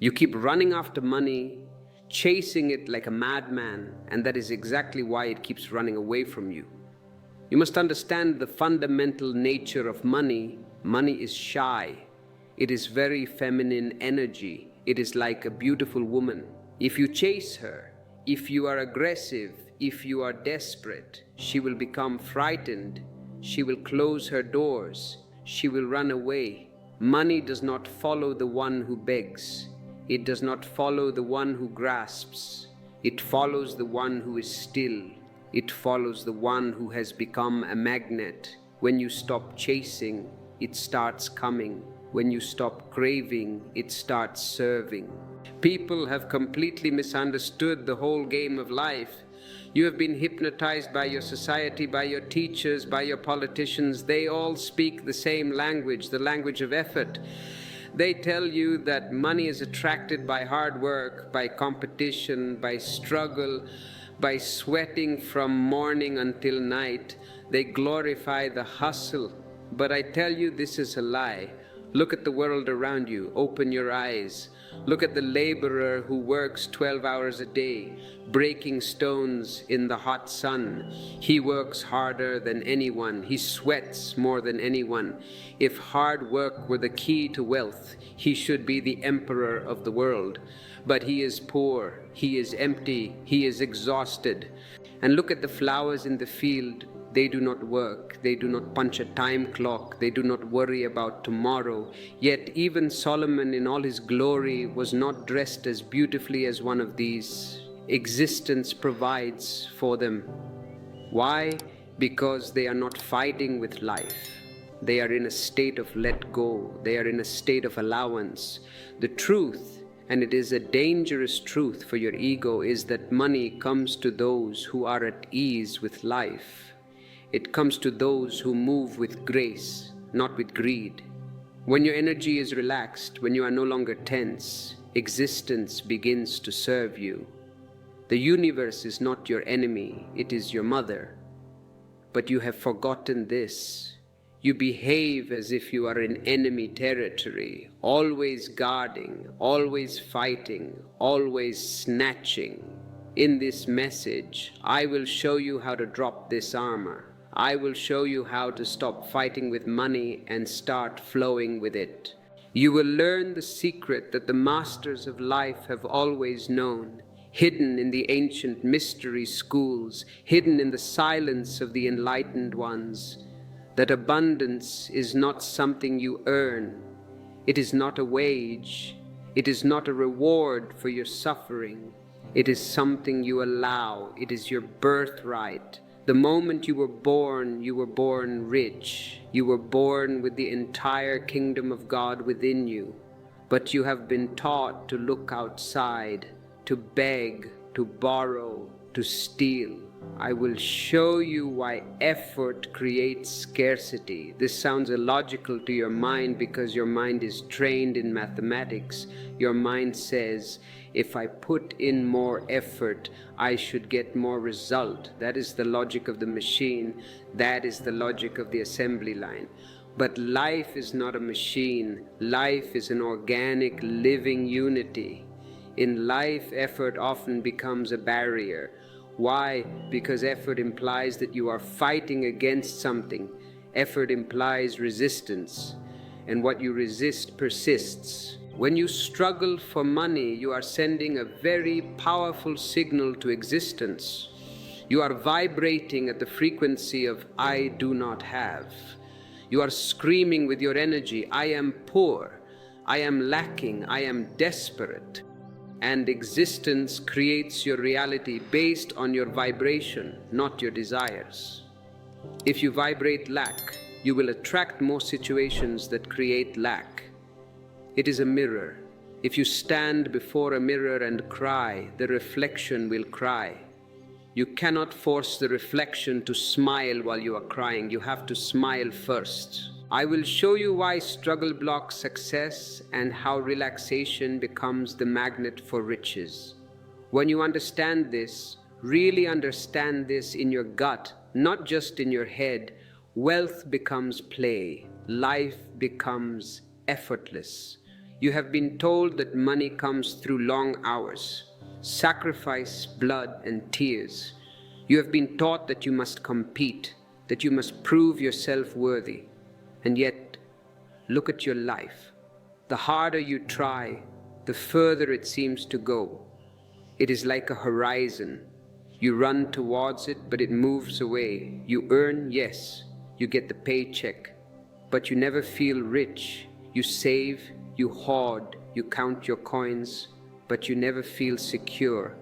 You keep running after money, chasing it like a madman, and that is exactly why it keeps running away from you. You must understand the fundamental nature of money. Money is shy. It is very feminine energy. It is like a beautiful woman. If you chase her, if you are aggressive, if you are desperate, she will become frightened. She will close her doors. She will run away. Money does not follow the one who begs. It does not follow the one who grasps. It follows the one who is still. It follows the one who has become a magnet. When you stop chasing, it starts coming. When you stop craving, it starts serving. People have completely misunderstood the whole game of life. You have been hypnotized by your society, by your teachers, by your politicians. They all speak the same language, the language of effort. They tell you that money is attracted by hard work, by competition, by struggle, by sweating from morning until night. They glorify the hustle. But I tell you, this is a lie. Look at the world around you. Open your eyes. Look at the laborer who works 12 hours a day, breaking stones in the hot sun. He works harder than anyone. He sweats more than anyone. If hard work were the key to wealth, he should be the emperor of the world. But he is poor, he is empty, he is exhausted. And look at the flowers in the field. They do not work, they do not punch a time clock, they do not worry about tomorrow. Yet even Solomon in all his glory was not dressed as beautifully as one of these. Existence provides for them. Why? Because they are not fighting with life. They are in a state of let go, they are in a state of allowance. The truth, and it is a dangerous truth for your ego, is that money comes to those who are at ease with life. It comes to those who move with grace, not with greed. When your energy is relaxed, when you are no longer tense, existence begins to serve you. The universe is not your enemy, it is your mother. But you have forgotten this. You behave as if you are in enemy territory, always guarding, always fighting, always snatching. In this message, I will show you how to drop this armor. I will show you how to stop fighting with money and start flowing with it. You will learn the secret that the masters of life have always known, hidden in the ancient mystery schools, hidden in the silence of the enlightened ones, that abundance is not something you earn. It is not a wage. It is not a reward for your suffering. It is something you allow. It is your birthright. The moment you were born rich. You were born with the entire kingdom of God within you. But you have been taught to look outside, to beg, to borrow, to steal. I will show you why effort creates scarcity. This sounds illogical to your mind because your mind is trained in mathematics. Your mind says, if I put in more effort, I should get more result. That is the logic of the machine. That is the logic of the assembly line. But life is not a machine. Life is an organic, living unity. In life, effort often becomes a barrier. Why? Because effort implies that you are fighting against something. Effort implies resistance, and what you resist persists. When you struggle for money, you are sending a very powerful signal to existence. You are vibrating at the frequency of I do not have. You are screaming with your energy, I am poor, I am lacking, I am desperate. And existence creates your reality based on your vibration, not your desires. If you vibrate lack, you will attract more situations that create lack. It is a mirror. If you stand before a mirror and cry, the reflection will cry. You cannot force the reflection to smile while you are crying. You have to smile first. I will show you why struggle blocks success and how relaxation becomes the magnet for riches. When you understand this, really understand this in your gut, not just in your head, wealth becomes play, life becomes effortless. You have been told that money comes through long hours, sacrifice, blood, and tears. You have been taught that you must compete, that you must prove yourself worthy. And yet, look at your life. The harder you try, the further it seems to go. It is like a horizon. You run towards it, but it moves away. You earn, yes, you get the paycheck, but you never feel rich. You save, you hoard, you count your coins, but you never feel secure.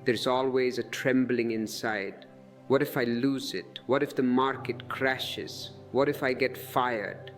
There's always a trembling inside. What if I lose it? What if the market crashes? What if I get fired?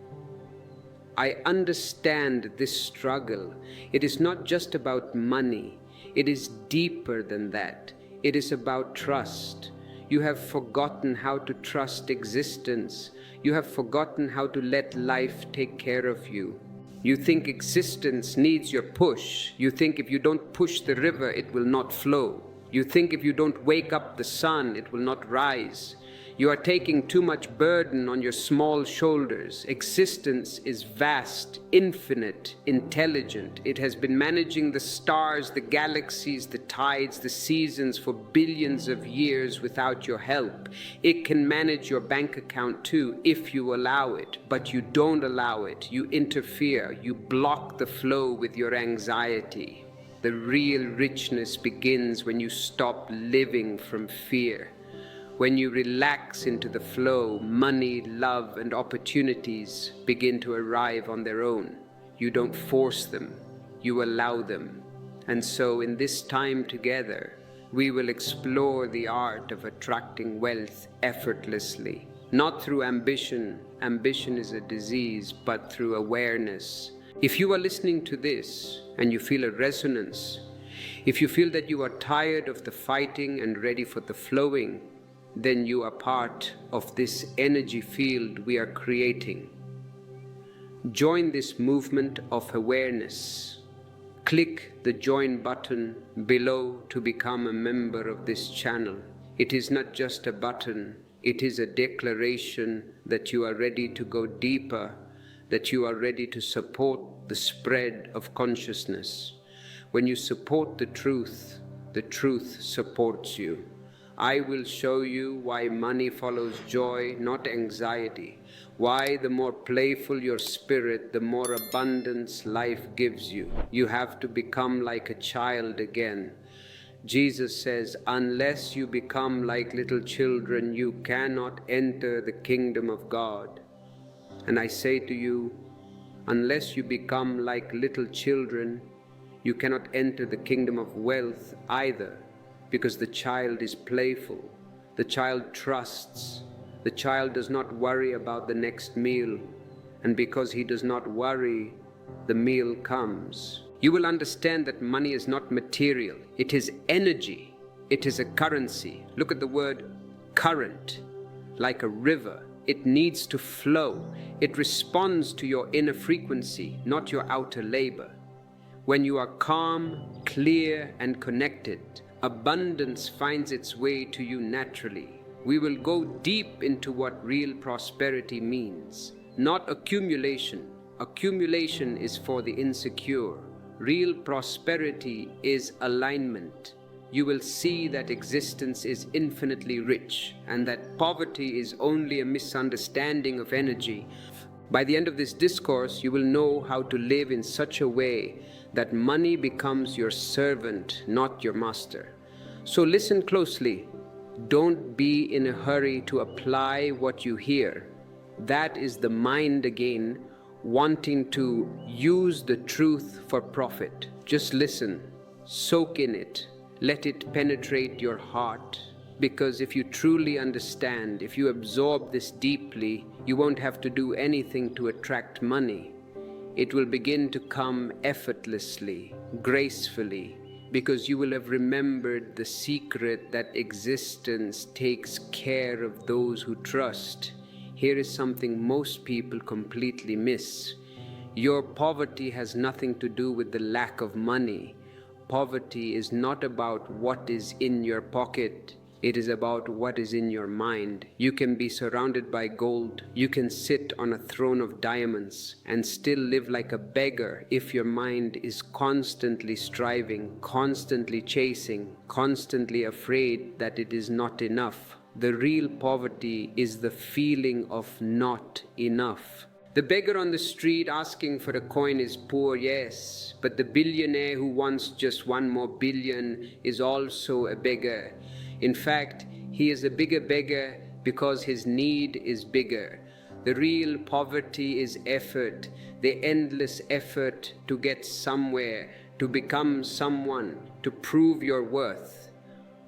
I understand this struggle. It is not just about money. It is deeper than that. It is about trust. You have forgotten how to trust existence. You have forgotten how to let life take care of you. You think existence needs your push. You think if you don't push the river, it will not flow. You think if you don't wake up the sun, it will not rise. You are taking too much burden on your small shoulders. Existence is vast, infinite, intelligent. It has been managing the stars, the galaxies, the tides, the seasons for billions of years without your help. It can manage your bank account too if you allow it, but you don't allow it. You interfere. You block the flow with your anxiety. The real richness begins when you stop living from fear. When you relax into the flow, money, love, and opportunities begin to arrive on their own. You don't force them, you allow them. And so in this time together, we will explore the art of attracting wealth effortlessly. Not through ambition, ambition is a disease, but through awareness. If you are listening to this and you feel a resonance, if you feel that you are tired of the fighting and ready for the flowing, then you are part of this energy field we are creating. Join this movement of awareness. Click the join button below to become a member of this channel. It is not just a button, it is a declaration that you are ready to go deeper, that you are ready to support the spread of consciousness. When you support the truth supports you. I will show you why money follows joy, not anxiety. Why the more playful your spirit, the more abundance life gives you. You have to become like a child again. Jesus says, unless you become like little children, you cannot enter the kingdom of God. And I say to you, unless you become like little children, you cannot enter the kingdom of wealth either. Because the child is playful, the child trusts, the child does not worry about the next meal, and because he does not worry, the meal comes. You will understand that money is not material, it is energy, it is a currency. Look at the word current, like a river. It needs to flow. It responds to your inner frequency, not your outer labor. When you are calm, clear, and connected, abundance finds its way to you naturally. We will go deep into what real prosperity means. Not accumulation. Accumulation is for the insecure. Real prosperity is alignment. You will see that existence is infinitely rich and that poverty is only a misunderstanding of energy. By the end of this discourse, you will know how to live in such a way that money becomes your servant, not your master. So listen closely. Don't be in a hurry to apply what you hear. That is the mind again, wanting to use the truth for profit. Just listen, soak in it, let it penetrate your heart. Because if you truly understand, if you absorb this deeply, you won't have to do anything to attract money. It will begin to come effortlessly, gracefully, because you will have remembered the secret that existence takes care of those who trust. Here is something most people completely miss. Your poverty has nothing to do with the lack of money. Poverty is not about what is in your pocket. It is about what is in your mind. You can be surrounded by gold. You can sit on a throne of diamonds and still live like a beggar if your mind is constantly striving, constantly chasing, constantly afraid that it is not enough. The real poverty is the feeling of not enough. The beggar on the street asking for a coin is poor, yes, but the billionaire who wants just one more billion is also a beggar. In fact, he is a bigger beggar because his need is bigger. The real poverty is effort, the endless effort to get somewhere, to become someone, to prove your worth.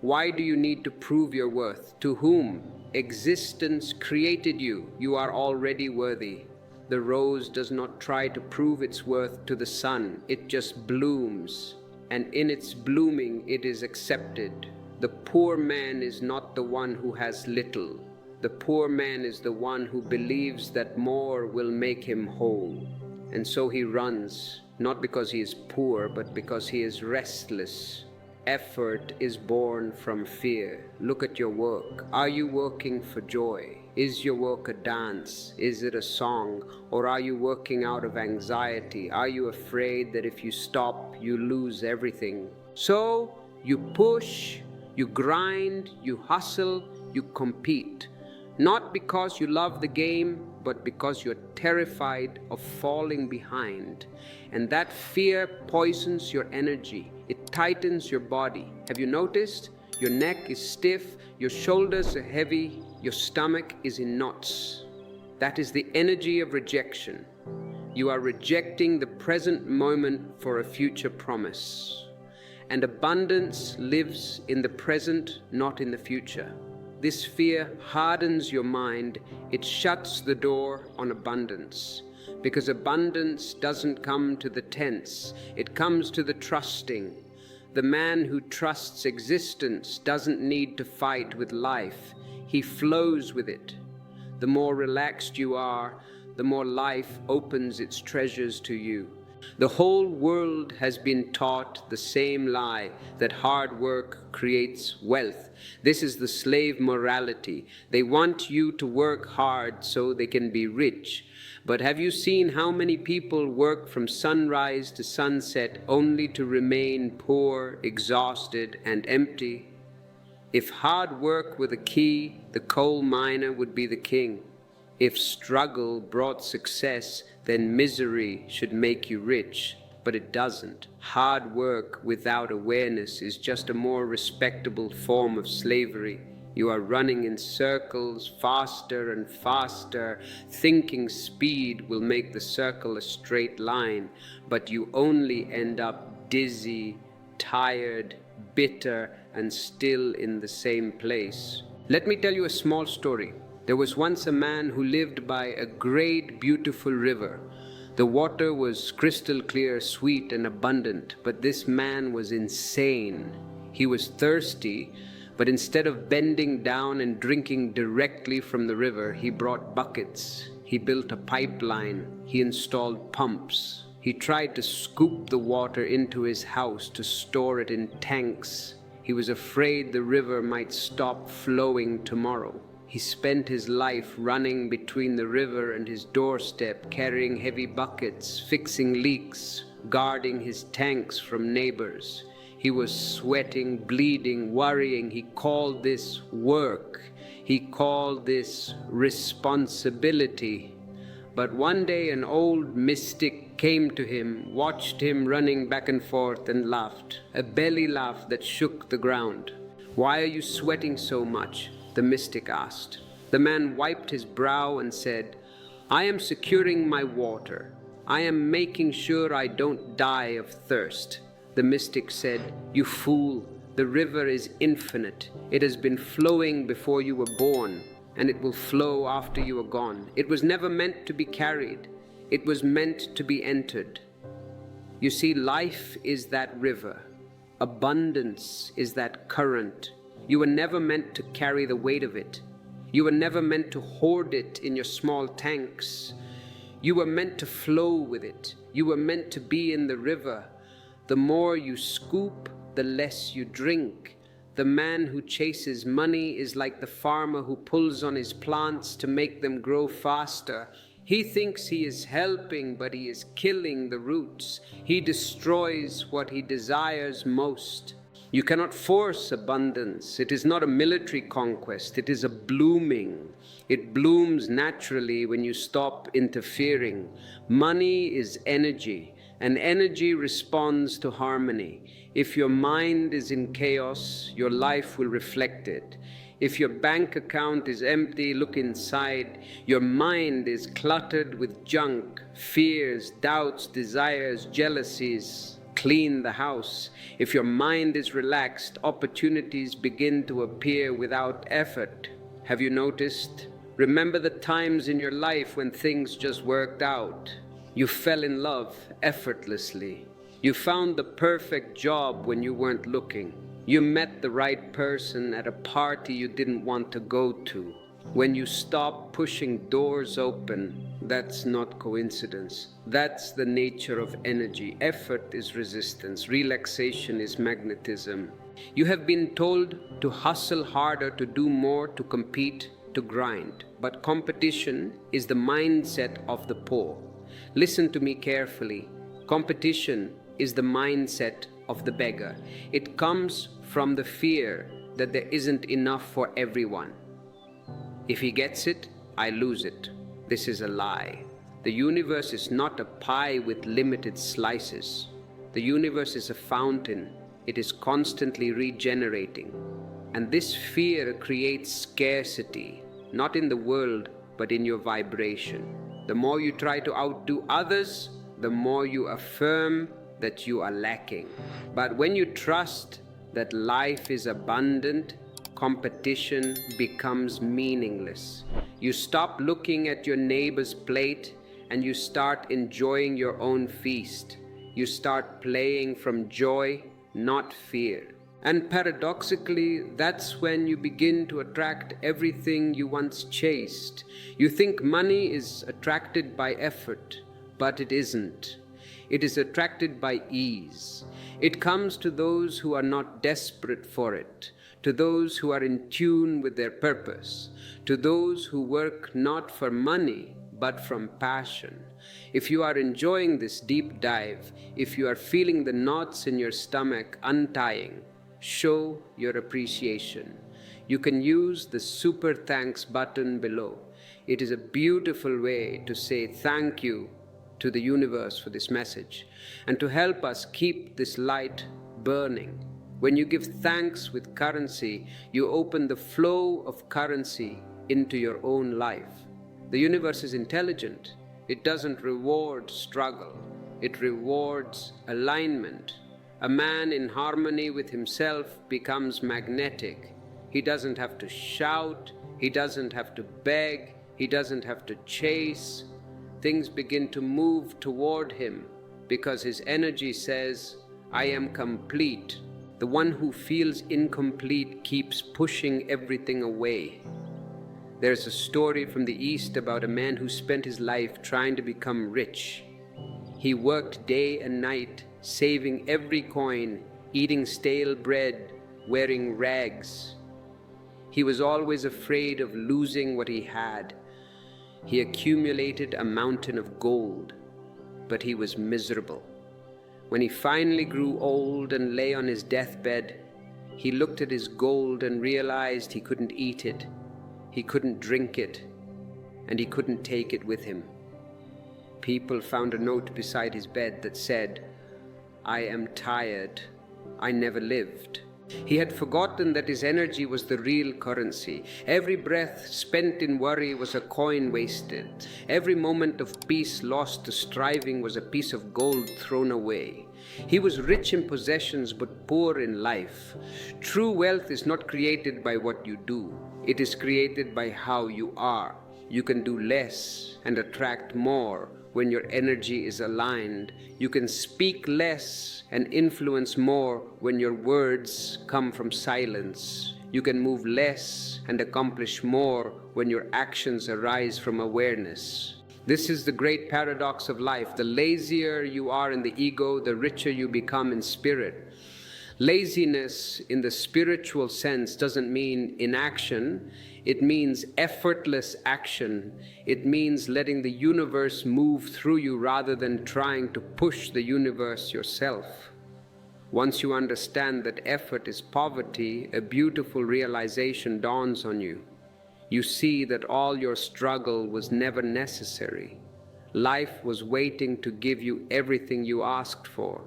Why do you need to prove your worth? To whom? Existence created you. You are already worthy. The rose does not try to prove its worth to the sun. It just blooms, and in its blooming it is accepted. The poor man is not the one who has little. The poor man is the one who believes that more will make him whole. And so he runs, not because he is poor, but because he is restless. Effort is born from fear. Look at your work. Are you working for joy? Is your work a dance? Is it a song? Or are you working out of anxiety? Are you afraid that if you stop, you lose everything? So you push, you grind, you hustle, you compete. Not because you love the game, but because you're terrified of falling behind. And that fear poisons your energy. It tightens your body. Have you noticed? Your neck is stiff, your shoulders are heavy, your stomach is in knots. That is the energy of rejection. You are rejecting the present moment for a future promise. And abundance lives in the present, not in the future. This fear hardens your mind. It shuts the door on abundance. Because abundance doesn't come to the tense, it comes to the trusting. The man who trusts existence doesn't need to fight with life. He flows with it. The more relaxed you are, the more life opens its treasures to you. The whole world has been taught the same lie, that hard work creates wealth. This is the slave morality. They want you to work hard so they can be rich. But have you seen how many people work from sunrise to sunset only to remain poor, exhausted, and empty? If hard work were the key, the coal miner would be the king. If struggle brought success, then misery should make you rich. But it doesn't. Hard work without awareness is just a more respectable form of slavery. You are running in circles faster and faster. Thinking speed will make the circle a straight line, but you only end up dizzy, tired, bitter, and still in the same place. Let me tell you a small story. There was once a man who lived by a great, beautiful river. The water was crystal clear, sweet, and abundant, but this man was insane. He was thirsty, but instead of bending down and drinking directly from the river, he brought buckets. He built a pipeline. He installed pumps. He tried to scoop the water into his house to store it in tanks. He was afraid the river might stop flowing tomorrow. He spent his life running between the river and his doorstep, carrying heavy buckets, fixing leaks, guarding his tanks from neighbors. He was sweating, bleeding, worrying. He called this work. He called this responsibility. But one day an old mystic came to him, watched him running back and forth, and laughed, a belly laugh that shook the ground. "Why are you sweating so much?" the mystic asked. The man wiped his brow and said, "I am securing my water. I am making sure I don't die of thirst." The mystic said, "You fool, the river is infinite. It has been flowing before you were born, and it will flow after you are gone. It was never meant to be carried. It was meant to be entered." You see, life is that river. Abundance is that current. You were never meant to carry the weight of it. You were never meant to hoard it in your small tanks. You were meant to flow with it. You were meant to be in the river. The more you scoop, the less you drink. The man who chases money is like the farmer who pulls on his plants to make them grow faster. He thinks he is helping, but he is killing the roots. He destroys what he desires most. You cannot force abundance. It is not a military conquest. It is a blooming. It blooms naturally when you stop interfering. Money is energy, and energy responds to harmony. If your mind is in chaos, your life will reflect it. If your bank account is empty, look inside. Your mind is cluttered with junk, fears, doubts, desires, jealousies. Clean the house. If your mind is relaxed, opportunities begin to appear without effort. Have you noticed? Remember the times in your life when things just worked out. You fell in love effortlessly. You found the perfect job when you weren't looking. You met the right person at a party you didn't want to go to. When you stop pushing doors open, that's not coincidence. That's the nature of energy. Effort is resistance. Relaxation is magnetism. You have been told to hustle harder, to do more, to compete, to grind. But competition is the mindset of the poor. Listen to me carefully. Competition is the mindset of the beggar. It comes from the fear that there isn't enough for everyone. If he gets it, I lose it. This is a lie. The universe is not a pie with limited slices. The universe is a fountain. It is constantly regenerating. And this fear creates scarcity, not in the world, but in your vibration. The more you try to outdo others, the more you affirm that you are lacking. But when you trust that life is abundant, competition becomes meaningless. You stop looking at your neighbor's plate and you start enjoying your own feast. You start playing from joy, not fear. And paradoxically, that's when you begin to attract everything you once chased. You think money is attracted by effort, but it isn't. It is attracted by ease. It comes to those who are not desperate for it, to those who are in tune with their purpose, to those who work not for money, but from passion. If you are enjoying this deep dive, if you are feeling the knots in your stomach untying, show your appreciation. You can use the super thanks button below. It is a beautiful way to say thank you to the universe for this message and to help us keep this light burning. When you give thanks with currency, you open the flow of currency into your own life. The universe is intelligent. It doesn't reward struggle. It rewards alignment. A man in harmony with himself becomes magnetic. He doesn't have to shout. He doesn't have to beg. He doesn't have to chase. Things begin to move toward him because his energy says, I am complete. The one who feels incomplete keeps pushing everything away. There's a story from the East about a man who spent his life trying to become rich. He worked day and night, saving every coin, eating stale bread, wearing rags. He was always afraid of losing what he had. He accumulated a mountain of gold, but he was miserable. When he finally grew old and lay on his deathbed, he looked at his gold and realized he couldn't eat it, he couldn't drink it, and he couldn't take it with him. People found a note beside his bed that said, I am tired, I never lived. He had forgotten that his energy was the real currency. Every breath spent in worry was a coin wasted. Every moment of peace lost to striving was a piece of gold thrown away. He was rich in possessions but poor in life. True wealth is not created by what you do. It is created by how you are. You can do less and attract more when your energy is aligned. You can speak less and influence more when your words come from silence. You can move less and accomplish more when your actions arise from awareness. This is the great paradox of life. The lazier you are in the ego, the richer you become in spirit. Laziness in the spiritual sense doesn't mean inaction. It means effortless action. It means letting the universe move through you rather than trying to push the universe yourself. Once you understand that effort is poverty, a beautiful realization dawns on you. You see that all your struggle was never necessary. Life was waiting to give you everything you asked for.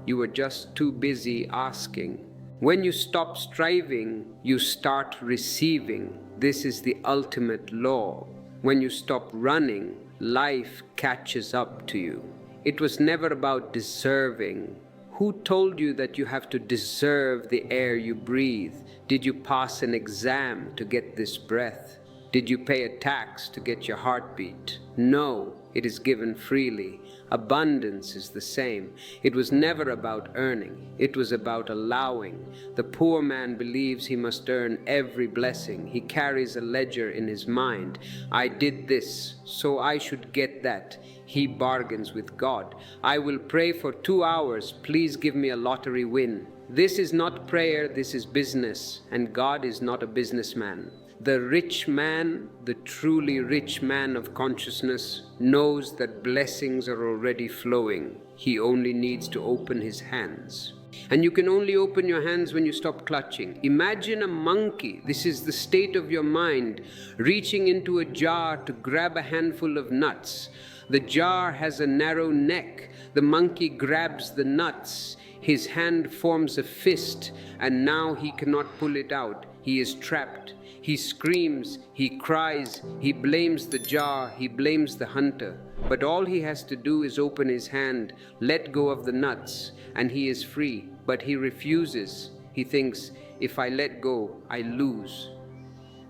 You were just too busy asking. When you stop striving, you start receiving. This is the ultimate law. When you stop running, life catches up to you. It was never about deserving. Who told you that you have to deserve the air you breathe? Did you pass an exam to get this breath? Did you pay a tax to get your heartbeat? No, it is given freely. Abundance is the same. It was never about earning. It was about allowing. The poor man believes he must earn every blessing. He carries a ledger in his mind. I did this, so I should get that. He bargains with God. I will pray for 2 hours. Please give me a lottery win. This is not prayer, this is business, and God is not a businessman. The rich man, the truly rich man of consciousness, knows that blessings are already flowing. He only needs to open his hands. And you can only open your hands when you stop clutching. Imagine a monkey, this is the state of your mind, reaching into a jar to grab a handful of nuts. The jar has a narrow neck. The monkey grabs the nuts. His hand forms a fist, and now he cannot pull it out. He is trapped. He screams, he cries, he blames the jar, he blames the hunter. But all he has to do is open his hand, let go of the nuts, and he is free. But he refuses. He thinks, if I let go, I lose.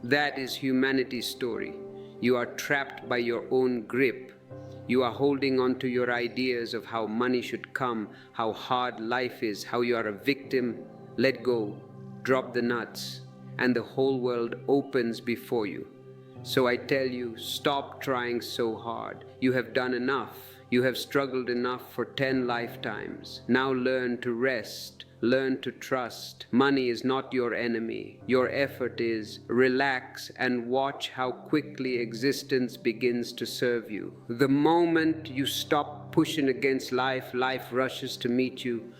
That is humanity's story. You are trapped by your own grip. You are holding on to your ideas of how money should come, how hard life is, how you are a victim. Let go, drop the nuts, and the whole world opens before you. So I tell you, stop trying so hard. You have done enough. You have struggled enough for 10 lifetimes. Now learn to rest. Learn to trust. Money is not your enemy. Your effort is. Relax and watch how quickly existence begins to serve you. The moment you stop pushing against life, life rushes to meet you.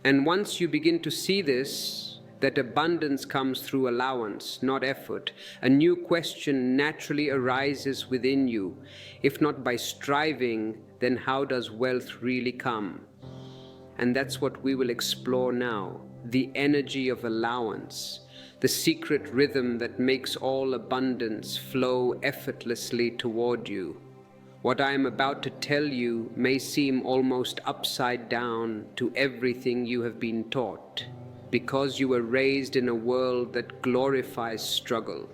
And once you begin to see this, that abundance comes through allowance, not effort, a new question naturally arises within you. If not by striving, then how does wealth really come? And that's what we will explore now, the energy of allowance, the secret rhythm that makes all abundance flow effortlessly toward you. What I am about to tell you may seem almost upside down to everything you have been taught, because you were raised in a world that glorifies struggle.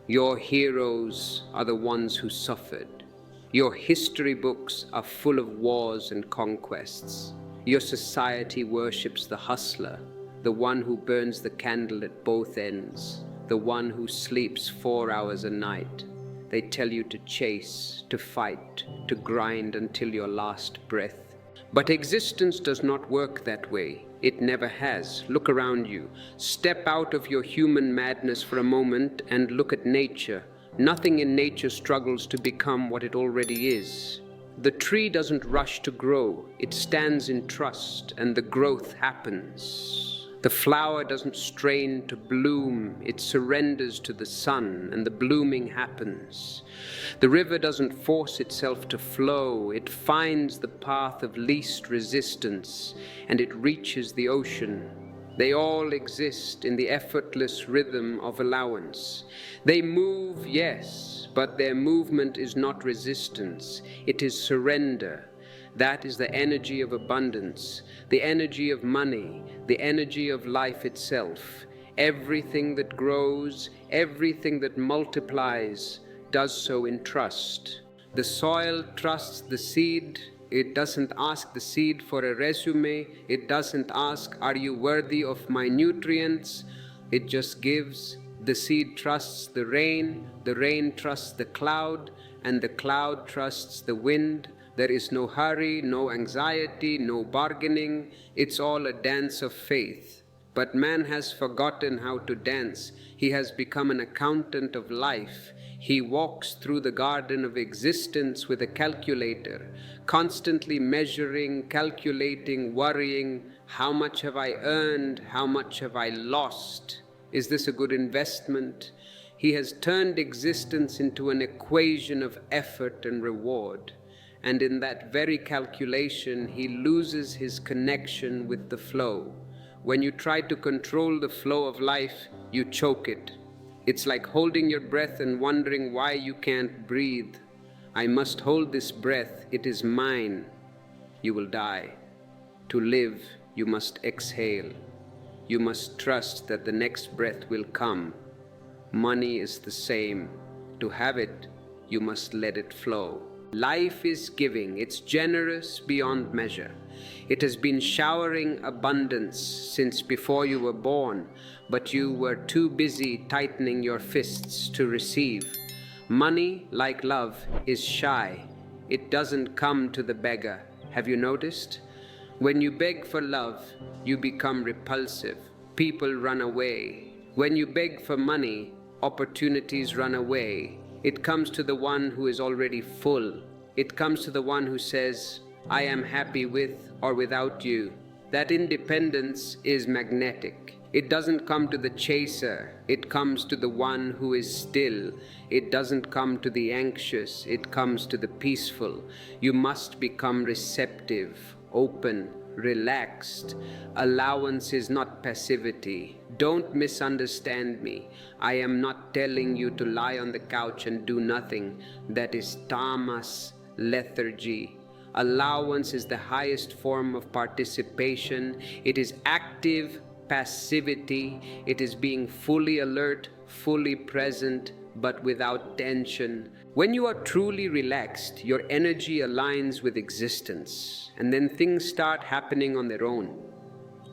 Your heroes are the ones who suffered. Your history books are full of wars and conquests. Your society worships the hustler, the one who burns the candle at both ends, the one who sleeps 4 hours a night. They tell you to chase, to fight, to grind until your last breath. But existence does not work that way. It never has. Look around you. Step out of your human madness for a moment and look at nature. Nothing in nature struggles to become what it already is. The tree doesn't rush to grow. It stands in trust, and the growth happens. The flower doesn't strain to bloom. It surrenders to the sun, and the blooming happens. The river doesn't force itself to flow. It finds the path of least resistance, and it reaches the ocean. They all exist in the effortless rhythm of allowance. They move, yes, but their movement is not resistance. It is surrender. That is the energy of abundance, the energy of money, the energy of life itself. Everything that grows, everything that multiplies, does so in trust. The soil trusts the seed. It doesn't ask the seed for a resume. It doesn't ask, are you worthy of my nutrients? It just gives. The seed trusts the rain trusts the cloud, and the cloud trusts the wind There is no hurry, no anxiety, no bargaining. It's all a dance of faith. But man has forgotten how to dance. He has become an accountant of life. He walks through the garden of existence with a calculator, constantly measuring, calculating, worrying. How much have I earned? How much have I lost? Is this a good investment? He has turned existence into an equation of effort and reward. And in that very calculation, he loses his connection with the flow. When you try to control the flow of life, you choke it. It's like holding your breath and wondering why you can't breathe. I must hold this breath, it is mine. You will die. To live, you must exhale. You must trust that the next breath will come. Money is the same. To have it, you must let it flow. Life is giving, it's generous beyond measure. It has been showering abundance since before you were born, but you were too busy tightening your fists to receive. Money, like love, is shy. It doesn't come to the beggar. Have you noticed? When you beg for love, you become repulsive. People run away. When you beg for money, opportunities run away. It comes to the one who is already full. It comes to the one who says, I am happy with or without you. That independence is magnetic. It doesn't come to the chaser. It comes to the one who is still. It doesn't come to the anxious. It comes to the peaceful. You must become receptive, open, relaxed. Allowance is not passivity. Don't misunderstand me. I am not telling you to lie on the couch and do nothing. That is tamas, lethargy. Allowance is the highest form of participation. It is active passivity. It is being fully alert, fully present, but without tension. When you are truly relaxed, your energy aligns with existence, and then things start happening on their own.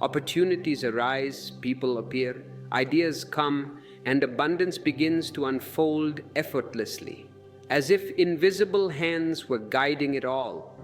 Opportunities arise, people appear, ideas come, and abundance begins to unfold effortlessly, as if invisible hands were guiding it all.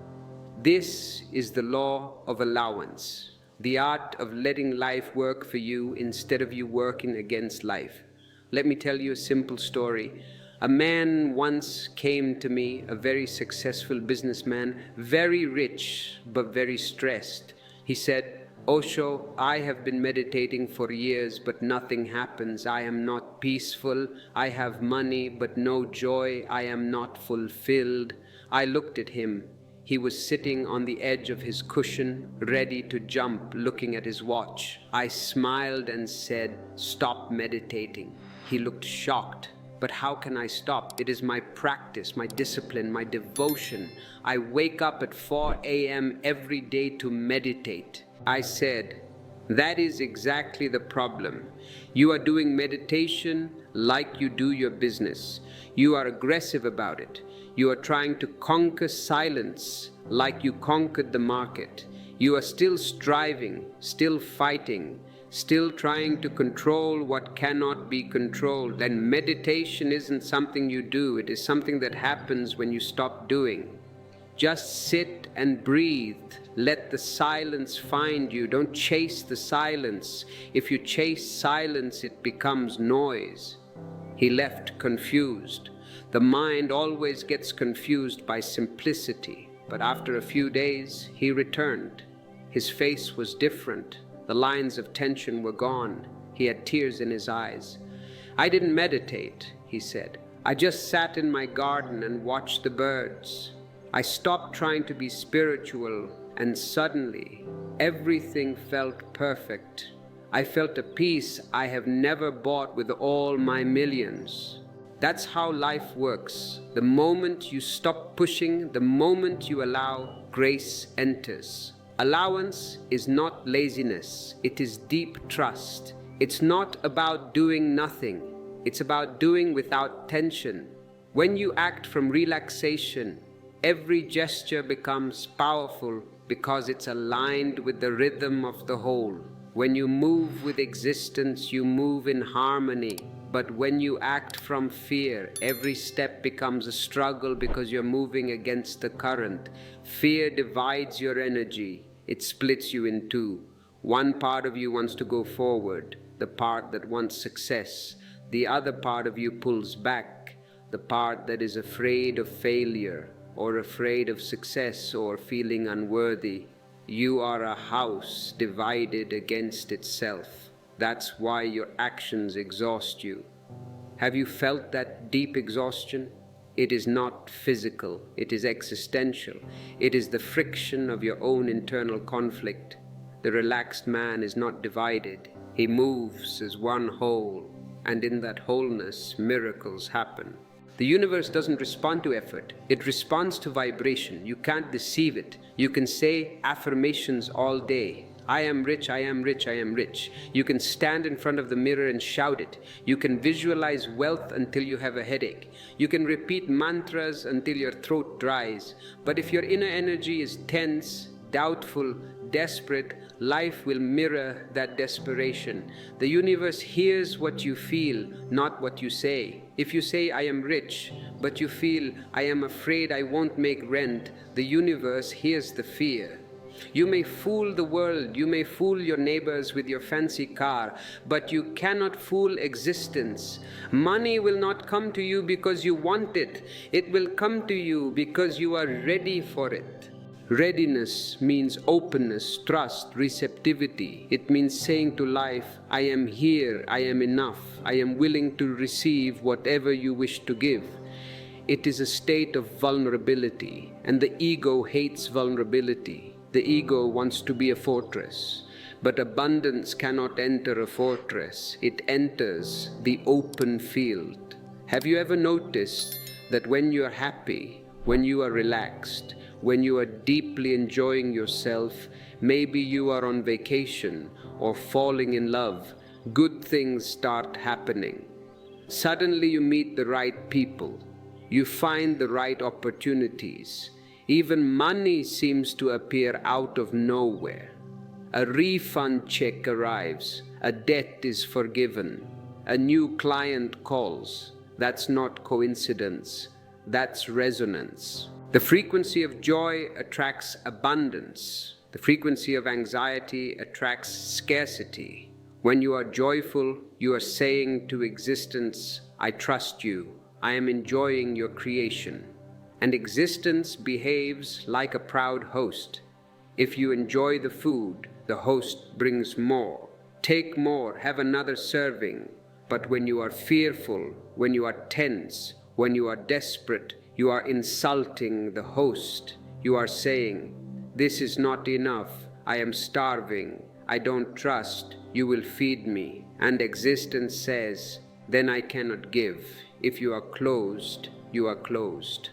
This is the law of allowance, the art of letting life work for you instead of you working against life. Let me tell you a simple story. A man once came to me, a very successful businessman, very rich but very stressed. He said, Osho, I have been meditating for years, but nothing happens. I am not peaceful. I have money, but no joy. I am not fulfilled. I looked at him. He was sitting on the edge of his cushion, ready to jump, looking at his watch. I smiled and said, stop meditating. He looked shocked. But how can I stop? It is my practice, my discipline, my devotion. I wake up at 4 a.m. every day to meditate. I said, that is exactly the problem. You are doing meditation like you do your business. You are aggressive about it. You are trying to conquer silence like you conquered the market. You are still striving, still fighting, still trying to control what cannot be controlled. And meditation isn't something you do. It is something that happens when you stop doing. Just sit and breathe. Let the silence find you. Don't chase the silence. If you chase silence, it becomes noise. He left confused. The mind always gets confused by simplicity. But after a few days, he returned. His face was different. The lines of tension were gone. He had tears in his eyes. I didn't meditate, he said. I just sat in my garden and watched the birds. I stopped trying to be spiritual, and suddenly everything felt perfect. I felt a peace I have never bought with all my millions. That's how life works. The moment you stop pushing, the moment you allow, grace enters. Allowance is not laziness, it is deep trust. It's not about doing nothing, it's about doing without tension. When you act from relaxation, every gesture becomes powerful because it's aligned with the rhythm of the whole. When you move with existence, you move in harmony. But when you act from fear, every step becomes a struggle because you're moving against the current. Fear divides your energy. It splits you in two. One part of you wants to go forward, the part that wants success. The other part of you pulls back, the part that is afraid of failure or afraid of success or feeling unworthy. You are a house divided against itself. That's why your actions exhaust you. Have you felt that deep exhaustion? It is not physical, it is existential. It is the friction of your own internal conflict. The relaxed man is not divided. He moves as one whole, and in that wholeness, miracles happen. The universe doesn't respond to effort, it responds to vibration. You can't deceive it. You can say affirmations all day. I am rich, I am rich, I am rich. You can stand in front of the mirror and shout it. You can visualize wealth until you have a headache. You can repeat mantras until your throat dries. But if your inner energy is tense, doubtful, desperate, life will mirror that desperation. The universe hears what you feel, not what you say. If you say, I am rich, but you feel, I am afraid I won't make rent, the universe hears the fear. You may fool the world, you may fool your neighbors with your fancy car, but you cannot fool existence. Money will not come to you because you want it. It will come to you because you are ready for it. Readiness means openness, trust, receptivity. It means saying to life, I am here, I am enough, I am willing to receive whatever you wish to give. It is a state of vulnerability, and the ego hates vulnerability. The ego wants to be a fortress, but abundance cannot enter a fortress. It enters the open field. Have you ever noticed that when you are happy, when you are relaxed, when you are deeply enjoying yourself, maybe you are on vacation or falling in love, good things start happening. Suddenly you meet the right people. You find the right opportunities. Even money seems to appear out of nowhere. A refund check arrives. A debt is forgiven. A new client calls. That's not coincidence. That's resonance. The frequency of joy attracts abundance. The frequency of anxiety attracts scarcity. When you are joyful, you are saying to existence, I trust you. I am enjoying your creation. And existence behaves like a proud host. If you enjoy the food, the host brings more. Take more, have another serving. But when you are fearful, when you are tense, when you are desperate, you are insulting the host. You are saying, this is not enough. I am starving. I don't trust. You will feed me. And existence says, then I cannot give. If you are closed, you are closed.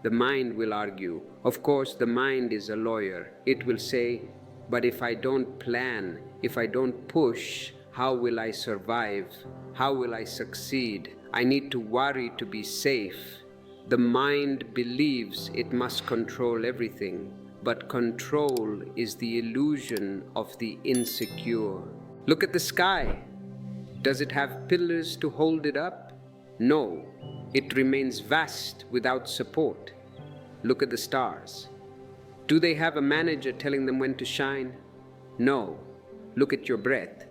The mind will argue. Of course, the mind is a lawyer. It will say, but if I don't plan, if I don't push, how will I survive? How will I succeed? I need to worry to be safe. The mind believes it must control everything, but control is the illusion of the insecure. Look at the sky. Does it have pillars to hold it up? No, it remains vast without support. Look at the stars. Do they have a manager telling them when to shine? No. Look at your breath.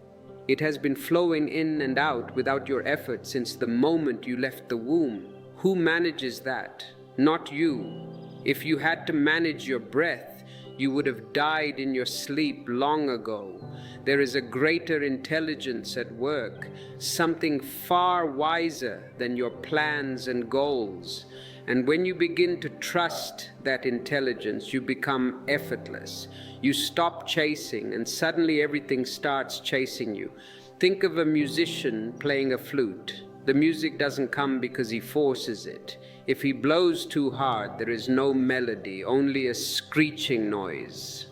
It has been flowing in and out without your effort since the moment you left the womb. Who manages that? Not you. If you had to manage your breath, you would have died in your sleep long ago. There is a greater intelligence at work, something far wiser than your plans and goals. And when you begin to trust that intelligence, you become effortless. You stop chasing, and suddenly everything starts chasing you. Think of a musician playing a flute. The music doesn't come because he forces it. If he blows too hard, there is no melody, only a screeching noise.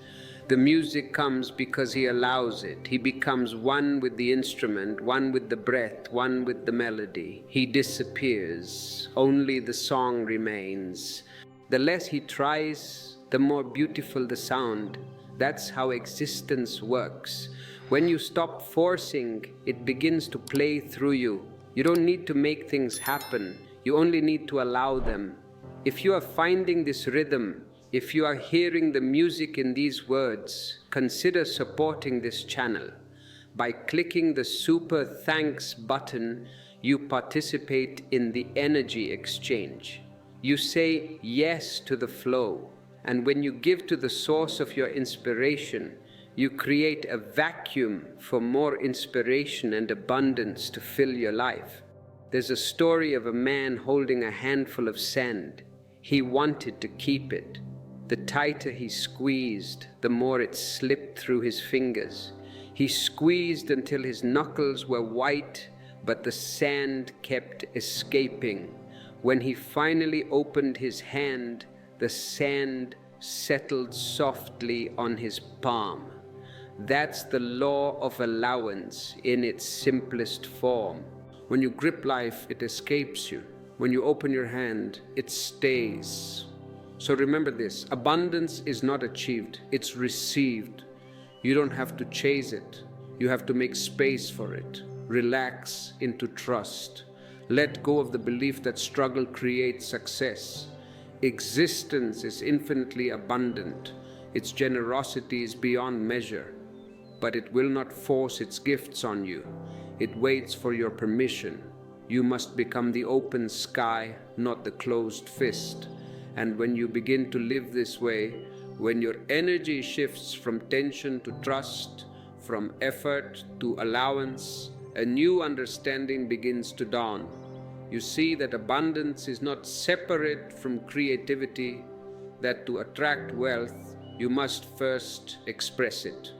The music comes because he allows it. He becomes one with the instrument, one with the breath, one with the melody. He disappears. Only the song remains. The less he tries, the more beautiful the sound. That's how existence works. When you stop forcing, it begins to play through you. You don't need to make things happen. You only need to allow them. If you are finding this rhythm, if you are hearing the music in these words, consider supporting this channel. By clicking the super thanks button, you participate in the energy exchange. You say yes to the flow, and when you give to the source of your inspiration, you create a vacuum for more inspiration and abundance to fill your life. There's a story of a man holding a handful of sand. He wanted to keep it. The tighter he squeezed, the more it slipped through his fingers. He squeezed until his knuckles were white, but the sand kept escaping. When he finally opened his hand, the sand settled softly on his palm. That's the law of allowance in its simplest form. When you grip life, it escapes you. When you open your hand, it stays. So remember this, abundance is not achieved, it's received. You don't have to chase it. You have to make space for it. Relax into trust. Let go of the belief that struggle creates success. Existence is infinitely abundant. Its generosity is beyond measure. But it will not force its gifts on you. It waits for your permission. You must become the open sky, not the closed fist. And when you begin to live this way, when your energy shifts from tension to trust, from effort to allowance, a new understanding begins to dawn. You see that abundance is not separate from creativity, that to attract wealth, you must first express it.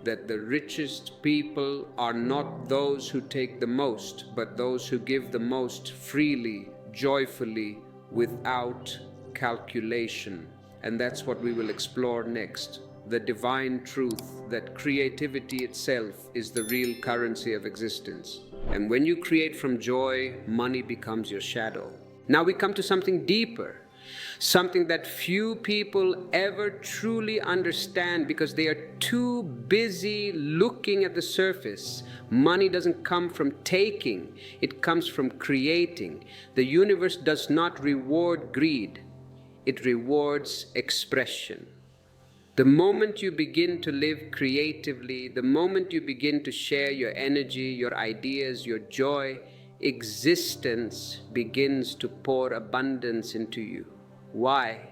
That the richest people are not those who take the most, but those who give the most freely, joyfully, without calculation. And that's what we will explore next. The divine truth that creativity itself is the real currency of existence. And when you create from joy, money becomes your shadow. Now we come to something deeper. Something that few people ever truly understand because they are too busy looking at the surface. Money doesn't come from taking, it comes from creating. The universe does not reward greed, it rewards expression. The moment you begin to live creatively, the moment you begin to share your energy, your ideas, your joy, existence begins to pour abundance into you. Why?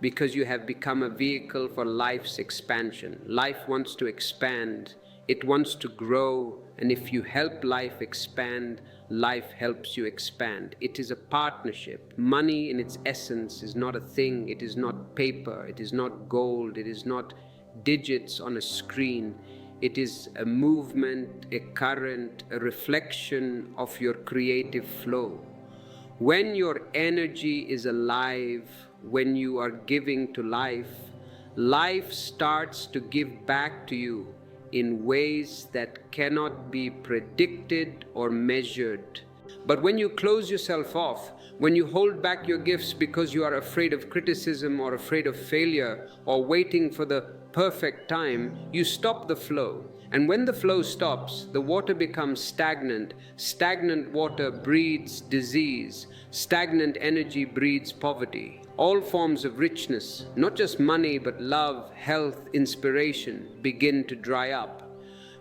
Because you have become a vehicle for life's expansion. Life wants to expand, it wants to grow, and if you help life expand, life helps you expand. It is a partnership. Money in its essence is not a thing, it is not paper, it is not gold, it is not digits on a screen. It is a movement, a current, a reflection of your creative flow. When your energy is alive, when you are giving to life, life starts to give back to you in ways that cannot be predicted or measured. But when you close yourself off, when you hold back your gifts because you are afraid of criticism or afraid of failure or waiting for the perfect time, you stop the flow. And when the flow stops, the water becomes stagnant. Stagnant water breeds disease. Stagnant energy breeds poverty. All forms of richness, not just money, but love, health, inspiration, begin to dry up.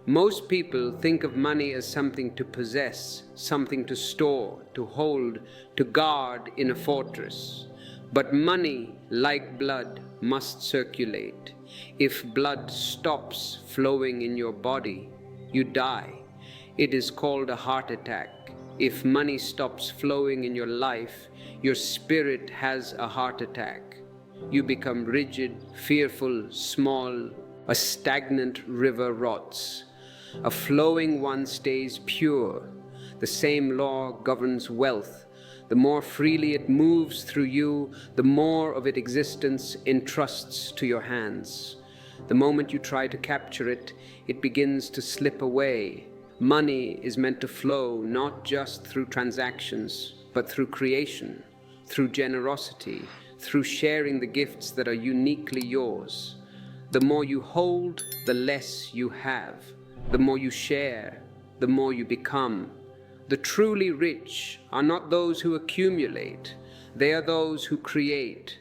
Most people think of money as something to possess, something to store, to hold, to guard in a fortress. But money, like blood, must circulate. If blood stops flowing in your body, you die. It is called a heart attack. If money stops flowing in your life, your spirit has a heart attack. You become rigid, fearful, small. A stagnant river rots. A flowing one stays pure. The same law governs wealth. The more freely it moves through you, the more of its existence entrusts to your hands. The moment you try to capture it, it begins to slip away. Money is meant to flow not just through transactions, but through creation, through generosity, through sharing the gifts that are uniquely yours. The more you hold, the less you have. The more you share, the more you become. The truly rich are not those who accumulate, they are those who create.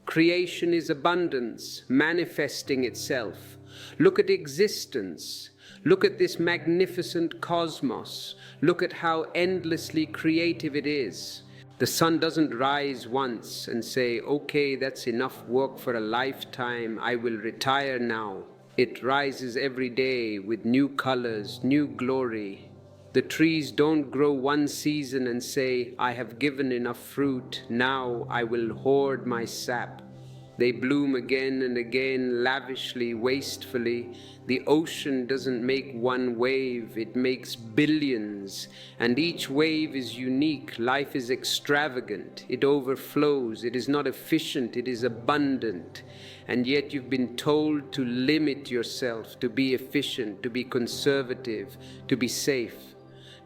Creation is abundance manifesting itself. Look at existence. Look at this magnificent cosmos. Look at how endlessly creative it is. The sun doesn't rise once and say, okay, that's enough work for a lifetime, I will retire now. It rises every day with new colors, new glory. The trees don't grow one season and say, I have given enough fruit, now I will hoard my sap. They bloom again and again, lavishly, wastefully. The ocean doesn't make one wave, it makes billions, and each wave is unique. Life is extravagant, it overflows, it is not efficient, it is abundant. And yet you've been told to limit yourself, to be efficient, to be conservative, to be safe.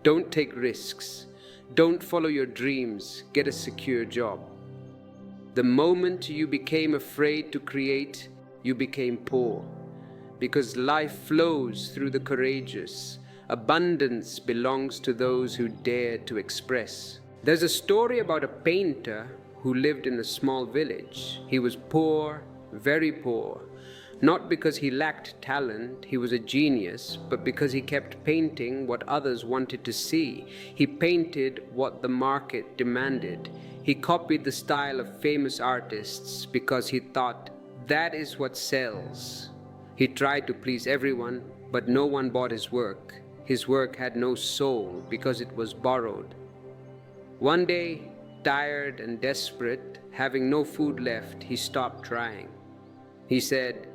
Don't take risks. Don't follow your dreams. Get a secure job. The moment you became afraid to create, you became poor. Because life flows through the courageous. Abundance belongs to those who dare to express. There's a story about a painter who lived in a small village. He was poor, very poor. Not because he lacked talent, he was a genius, but because he kept painting what others wanted to see. He painted what the market demanded. He copied the style of famous artists because he thought that is what sells. He tried to please everyone, but no one bought his work. His work had no soul because it was borrowed. One day, tired and desperate, having no food left, he stopped trying. He said,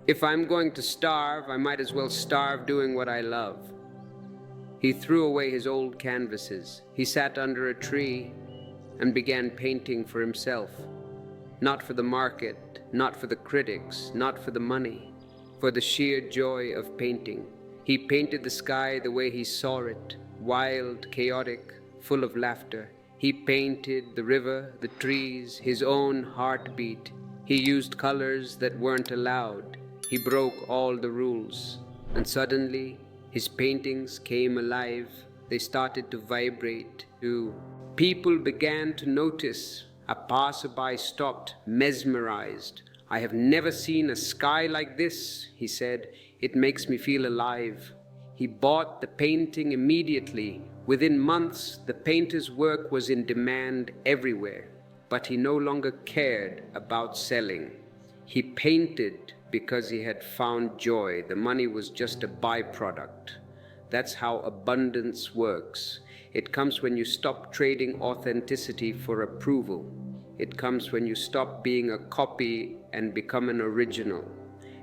if I'm going to starve, I might as well starve doing what I love. He threw away his old canvases. He sat under a tree and began painting for himself. Not for the market, not for the critics, not for the money, for the sheer joy of painting. He painted the sky the way he saw it, wild, chaotic, full of laughter. He painted the river, the trees, his own heartbeat. He used colors that weren't allowed. He broke all the rules, and suddenly his paintings came alive. They started to vibrate. People began to notice. A passerby stopped, mesmerized. I have never seen a sky like this, he said. It makes me feel alive. He bought the painting immediately. Within months, the painter's work was in demand everywhere, but he no longer cared about selling. He painted because he had found joy. The money was just a byproduct. That's how abundance works. It comes when you stop trading authenticity for approval. It comes when you stop being a copy and become an original.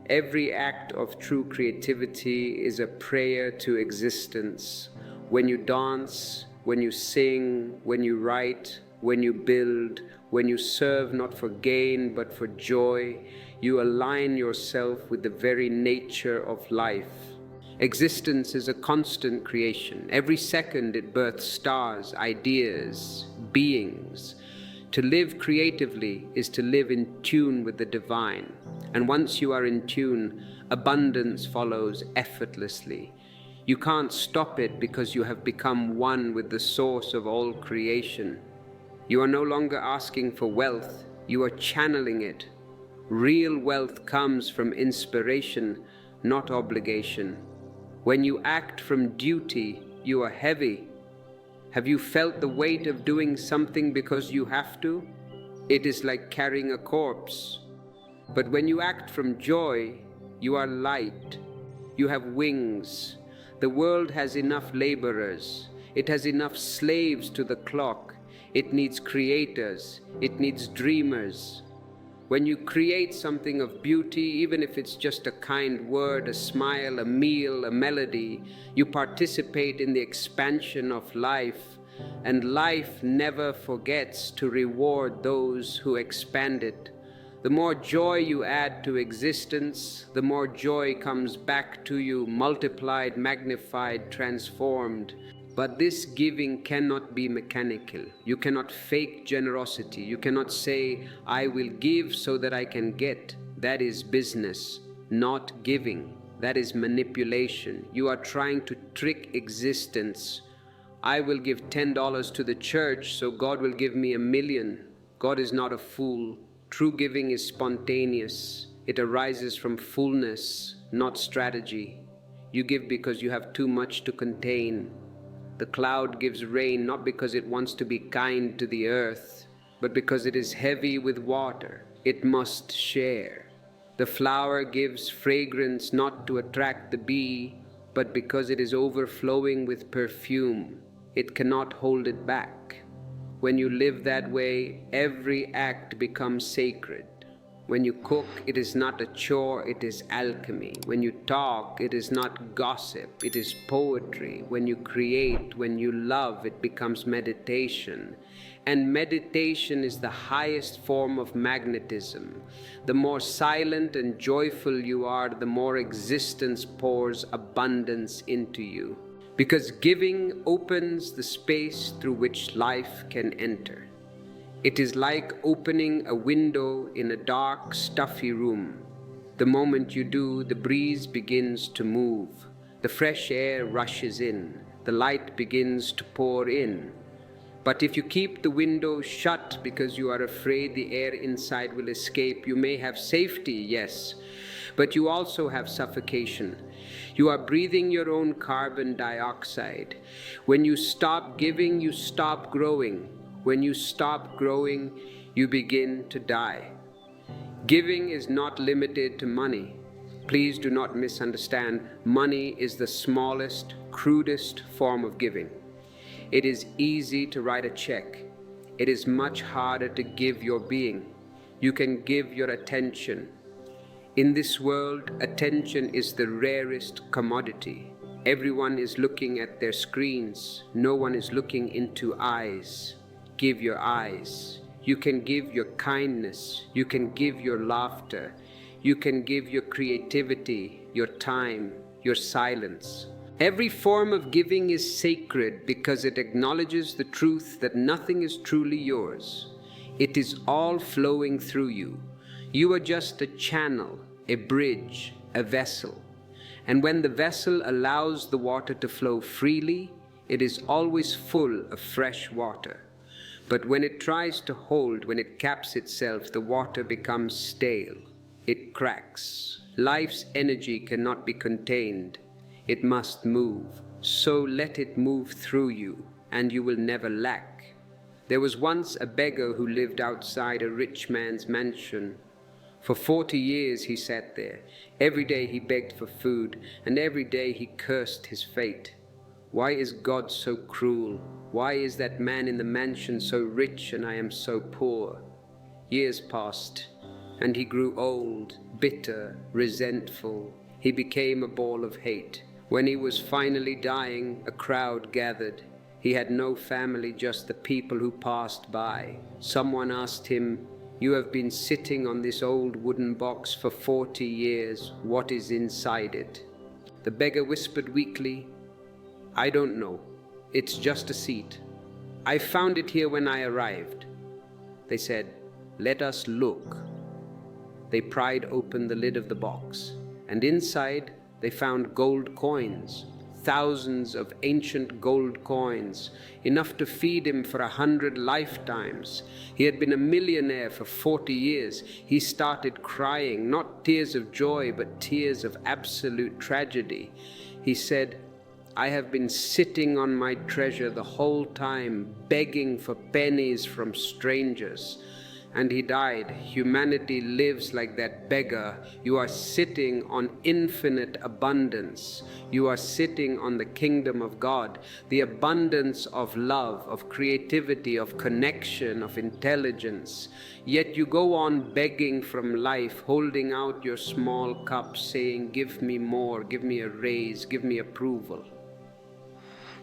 Every act of true creativity is a prayer to existence. When you dance, when you sing, when you write, when you build, when you serve not for gain but for joy, you align yourself with the very nature of life. Existence is a constant creation. Every second it births stars, ideas, beings. To live creatively is to live in tune with the divine. And once you are in tune, abundance follows effortlessly. You can't stop it because you have become one with the source of all creation. You are no longer asking for wealth, you are channeling it. Real wealth comes from inspiration, not obligation. When you act from duty, you are heavy. Have you felt the weight of doing something because you have to? It is like carrying a corpse. But when you act from joy, you are light. You have wings. The world has enough laborers. It has enough slaves to the clock. It needs creators. It needs dreamers. When you create something of beauty, even if it's just a kind word, a smile, a meal, a melody, you participate in the expansion of life, and life never forgets to reward those who expand it. The more joy you add to existence, the more joy comes back to you, multiplied, magnified, transformed. But this giving cannot be mechanical. You cannot fake generosity. You cannot say, I will give so that I can get. That is business, not giving. That is manipulation. You are trying to trick existence. I will give $10 to the church, so God will give me $1,000,000. God is not a fool. True giving is spontaneous. It arises from fullness, not strategy. You give because you have too much to contain. The cloud gives rain not because it wants to be kind to the earth, but because it is heavy with water. It must share. The flower gives fragrance not to attract the bee, but because it is overflowing with perfume. It cannot hold it back. When you live that way, every act becomes sacred. When you cook, it is not a chore, it is alchemy. When you talk, it is not gossip, it is poetry. When you create, when you love, it becomes meditation. And meditation is the highest form of magnetism. The more silent and joyful you are, the more existence pours abundance into you. Because giving opens the space through which life can enter. It is like opening a window in a dark, stuffy room. The moment you do, the breeze begins to move. The fresh air rushes in. The light begins to pour in. But if you keep the window shut because you are afraid the air inside will escape, you may have safety, yes, but you also have suffocation. You are breathing your own carbon dioxide. When you stop giving, you stop growing. When you stop growing, you begin to die. Giving is not limited to money. Please do not misunderstand. Money is the smallest, crudest form of giving. It is easy to write a check. It is much harder to give your being. You can give your attention. In this world, attention is the rarest commodity. Everyone is looking at their screens. No one is looking into eyes. Give your eyes. You can give your kindness. You can give your laughter. You can give your creativity, your time, your silence. Every form of giving is sacred because it acknowledges the truth that nothing is truly yours. It is all flowing through you. You are just a channel, a bridge, a vessel. And when the vessel allows the water to flow freely, it is always full of fresh water. But when it tries to hold, when it caps itself, the water becomes stale. It cracks. Life's energy cannot be contained. It must move. So let it move through you, and you will never lack. There was once a beggar who lived outside a rich man's mansion. For 40 years he sat there. Every day he begged for food, and every day he cursed his fate. Why is God so cruel? Why is that man in the mansion so rich and I am so poor? Years passed, and he grew old, bitter, resentful. He became a ball of hate. When he was finally dying, a crowd gathered. He had no family, just the people who passed by. Someone asked him, "You have been sitting on this old wooden box for 40 years. What is inside it?" The beggar whispered weakly, "I don't know. It's just a seat. I found it here when I arrived." They said, "Let us look." They pried open the lid of the box, and inside they found gold coins, thousands of ancient gold coins, enough to feed him for 100 lifetimes. He had been a millionaire for 40 years. He started crying, not tears of joy, but tears of absolute tragedy. He said, "I have been sitting on my treasure the whole time, begging for pennies from strangers." And he died. Humanity lives like that beggar. You are sitting on infinite abundance. You are sitting on the kingdom of God, the abundance of love, of creativity, of connection, of intelligence. Yet you go on begging from life, holding out your small cup, saying, "Give me more, give me a raise, give me approval."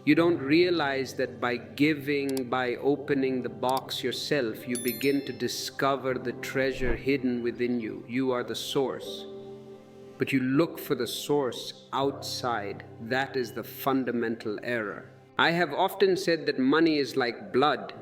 You don't realize that by giving, by opening the box yourself, you begin to discover the treasure hidden within you. You are the source. But you look for the source outside. That is the fundamental error. I have often said that money is like blood.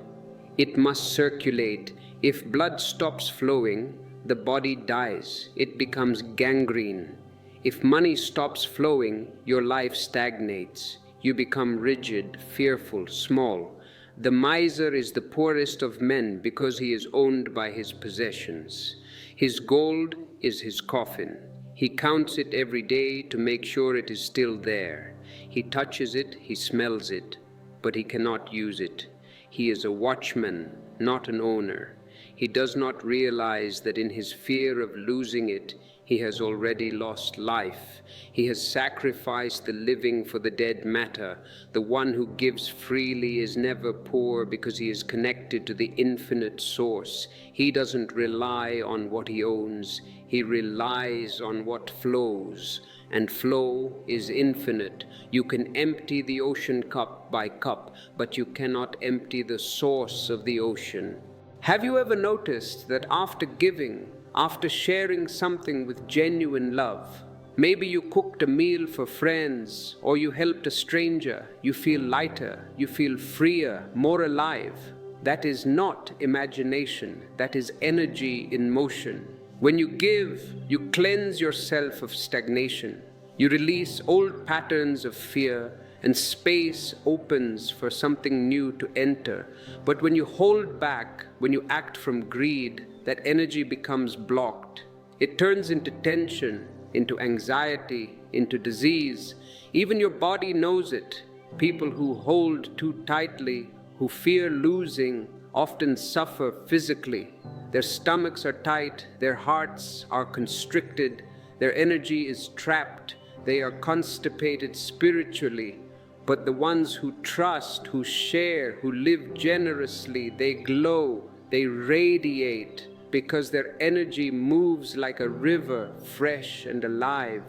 It must circulate. If blood stops flowing, the body dies. It becomes gangrene. If money stops flowing, your life stagnates. you become rigid, fearful, small. The miser is the poorest of men because he is owned by his possessions. His gold is his coffin. He counts it every day to make sure it is still there. He touches it, he smells it, but he cannot use it. He is a watchman, not an owner. He does not realize that in his fear of losing it, he has already lost life. He has sacrificed the living for the dead matter. The one who gives freely is never poor because he is connected to the infinite source. He doesn't rely on what he owns. He relies on what flows. And flow is infinite. You can empty the ocean cup by cup, but you cannot empty the source of the ocean. Have you ever noticed that after giving, after sharing something with genuine love, maybe you cooked a meal for friends or you helped a stranger, you feel lighter, you feel freer, more alive? That is not imagination, that is energy in motion. When you give, you cleanse yourself of stagnation. You release old patterns of fear, and space opens for something new to enter. But when you hold back, when you act from greed, that energy becomes blocked. It turns into tension, into anxiety, into disease. Even your body knows it. People who hold too tightly, who fear losing, often suffer physically. Their stomachs are tight, their hearts are constricted, their energy is trapped, they are constipated spiritually. But the ones who trust, who share, who live generously, they glow, they radiate, because their energy moves like a river, fresh and alive.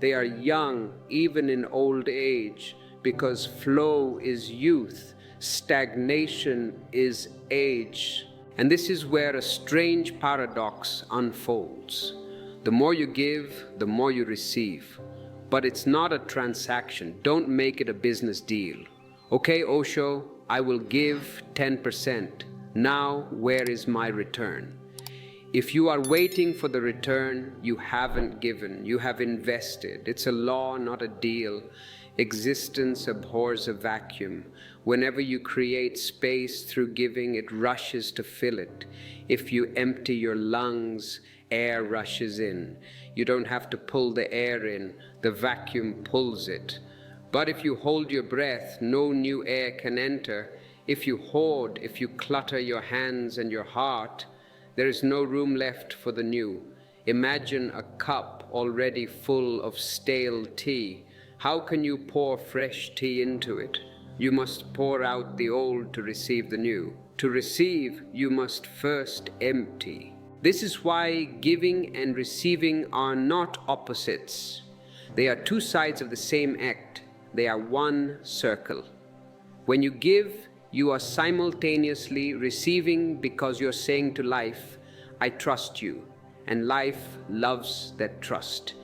They are young, even in old age, because flow is youth, stagnation is age. And this is where a strange paradox unfolds. The more you give, the more you receive. But it's not a transaction. Don't make it a business deal. Okay, Osho, I will give 10%. Now, where is my return? If you are waiting for the return, you haven't given, you have invested. It's a law, not a deal. Existence abhors a vacuum. Whenever you create space through giving, it rushes to fill it. If you empty your lungs, air rushes in. You don't have to pull the air in, the vacuum pulls it. But if you hold your breath, no new air can enter. If you hoard, if you clutter your hands and your heart, there is no room left for the new. Imagine a cup already full of stale tea. How can you pour fresh tea into it? You must pour out the old to receive the new. To receive, you must first empty. This is why giving and receiving are not opposites. They are two sides of the same act. They are one circle. When you give, you are simultaneously receiving because you're saying to life, I trust you, and life loves that trust.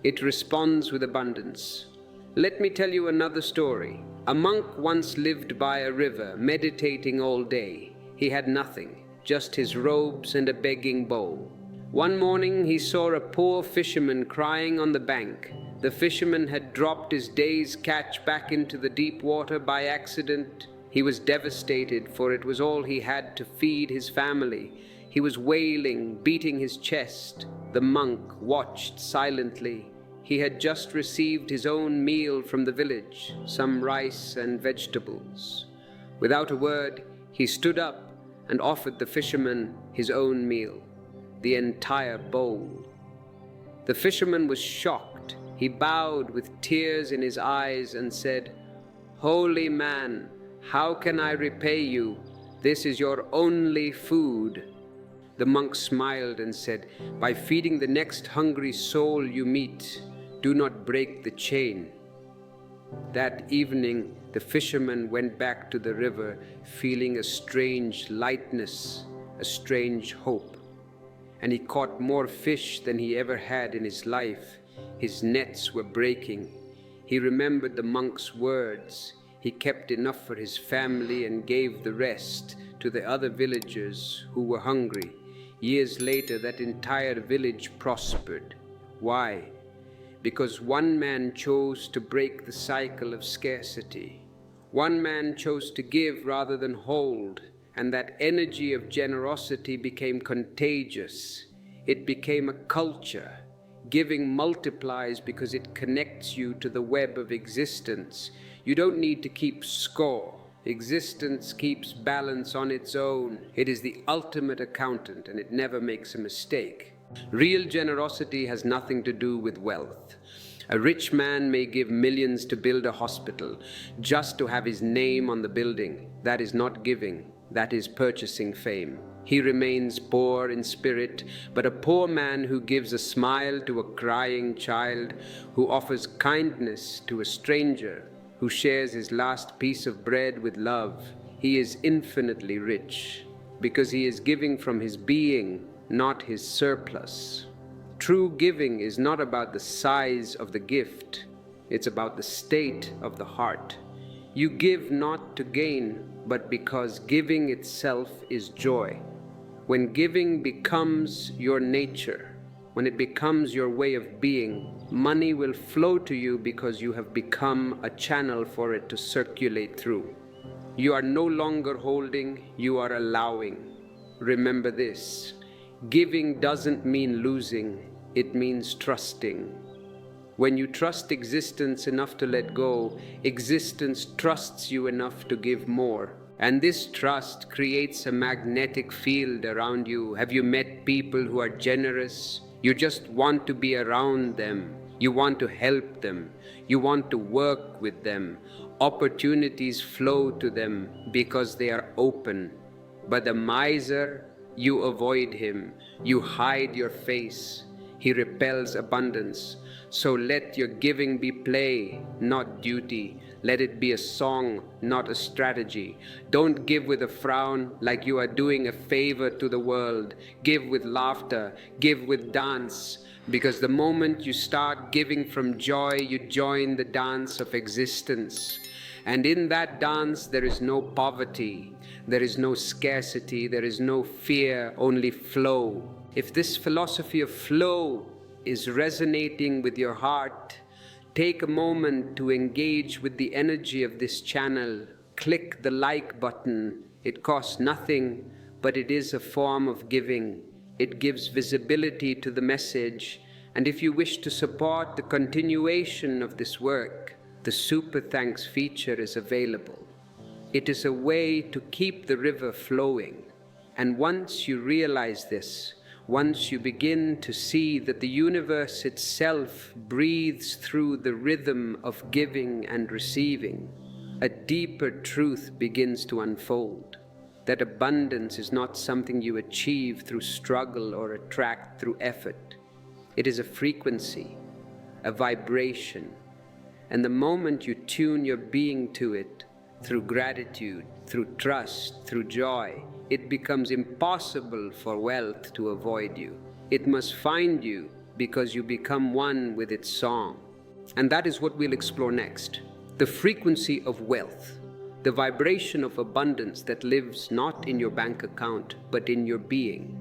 It responds with abundance. Let me tell you another story. A monk once lived by a river, meditating all day. He had nothing, just his robes and a begging bowl. One morning he saw a poor fisherman crying on the bank. The fisherman had dropped his day's catch back into the deep water by accident. He was devastated, for it was all he had to feed his family. He was wailing, beating his chest. The monk watched silently. He had just received his own meal from the village, some rice and vegetables. Without a word, he stood up and offered the fisherman his own meal, the entire bowl. The fisherman was shocked. He bowed with tears in his eyes and said, "Holy man, how can I repay you? This is your only food." The monk smiled and said, "By feeding the next hungry soul you meet. Do not break the chain." That evening, the fisherman went back to the river, feeling a strange lightness, a strange hope. And he caught more fish than he ever had in his life. His nets were breaking. He remembered the monk's words. He kept enough for his family and gave the rest to the other villagers who were hungry. Years later, that entire village prospered. Why? because one man chose to break the cycle of scarcity. One man chose to give rather than hold, and that energy of generosity became contagious. It became a culture. Giving multiplies because it connects you to the web of existence. You don't need to keep score. Existence keeps balance on its own. It is the ultimate accountant, and it never makes a mistake. Real generosity has nothing to do with wealth. A rich man may give millions to build a hospital just to have his name on the building. That is not giving. That is purchasing fame. He remains poor in spirit, but a poor man who gives a smile to a crying child, who offers kindness to a stranger, who shares his last piece of bread with love, he is infinitely rich, because he is giving from his being, not his surplus. True giving is not about the size of the gift, it's about the state of the heart. You give not to gain, but because giving itself is joy. When giving becomes your nature, when it becomes your way of being, money will flow to you because you have become a channel for it to circulate through. You are no longer holding, you are allowing. Remember this, giving doesn't mean losing, it means trusting. When you trust existence enough to let go, existence trusts you enough to give more. And this trust creates a magnetic field around you. Have you met people who are generous? You just want to be around them. You want to help them. You want to work with them. Opportunities flow to them because they are open. But the miser, you avoid him. You hide your face. He repels abundance. So let your giving be play, not duty. Let it be a song, not a strategy. Don't give with a frown like you are doing a favor to the world. Give with laughter, give with dance. Because the moment you start giving from joy, you join the dance of existence. And in that dance, there is no poverty, there is no scarcity, there is no fear, only flow. If this philosophy of flow is resonating with your heart, take a moment to engage with the energy of this channel. Click the like button. It costs nothing, but it is a form of giving. It gives visibility to the message. And if you wish to support the continuation of this work, the Super Thanks feature is available. It is a way to keep the river flowing. And once you realize this, once you begin to see that the universe itself breathes through the rhythm of giving and receiving, a deeper truth begins to unfold. That abundance is not something you achieve through struggle or attract through effort. It is a frequency, a vibration. And the moment you tune your being to it, through gratitude, through trust, through joy, it becomes impossible for wealth to avoid you. It must find you because you become one with its song. And that is what we'll explore next. The frequency of wealth, the vibration of abundance that lives not in your bank account, but in your being.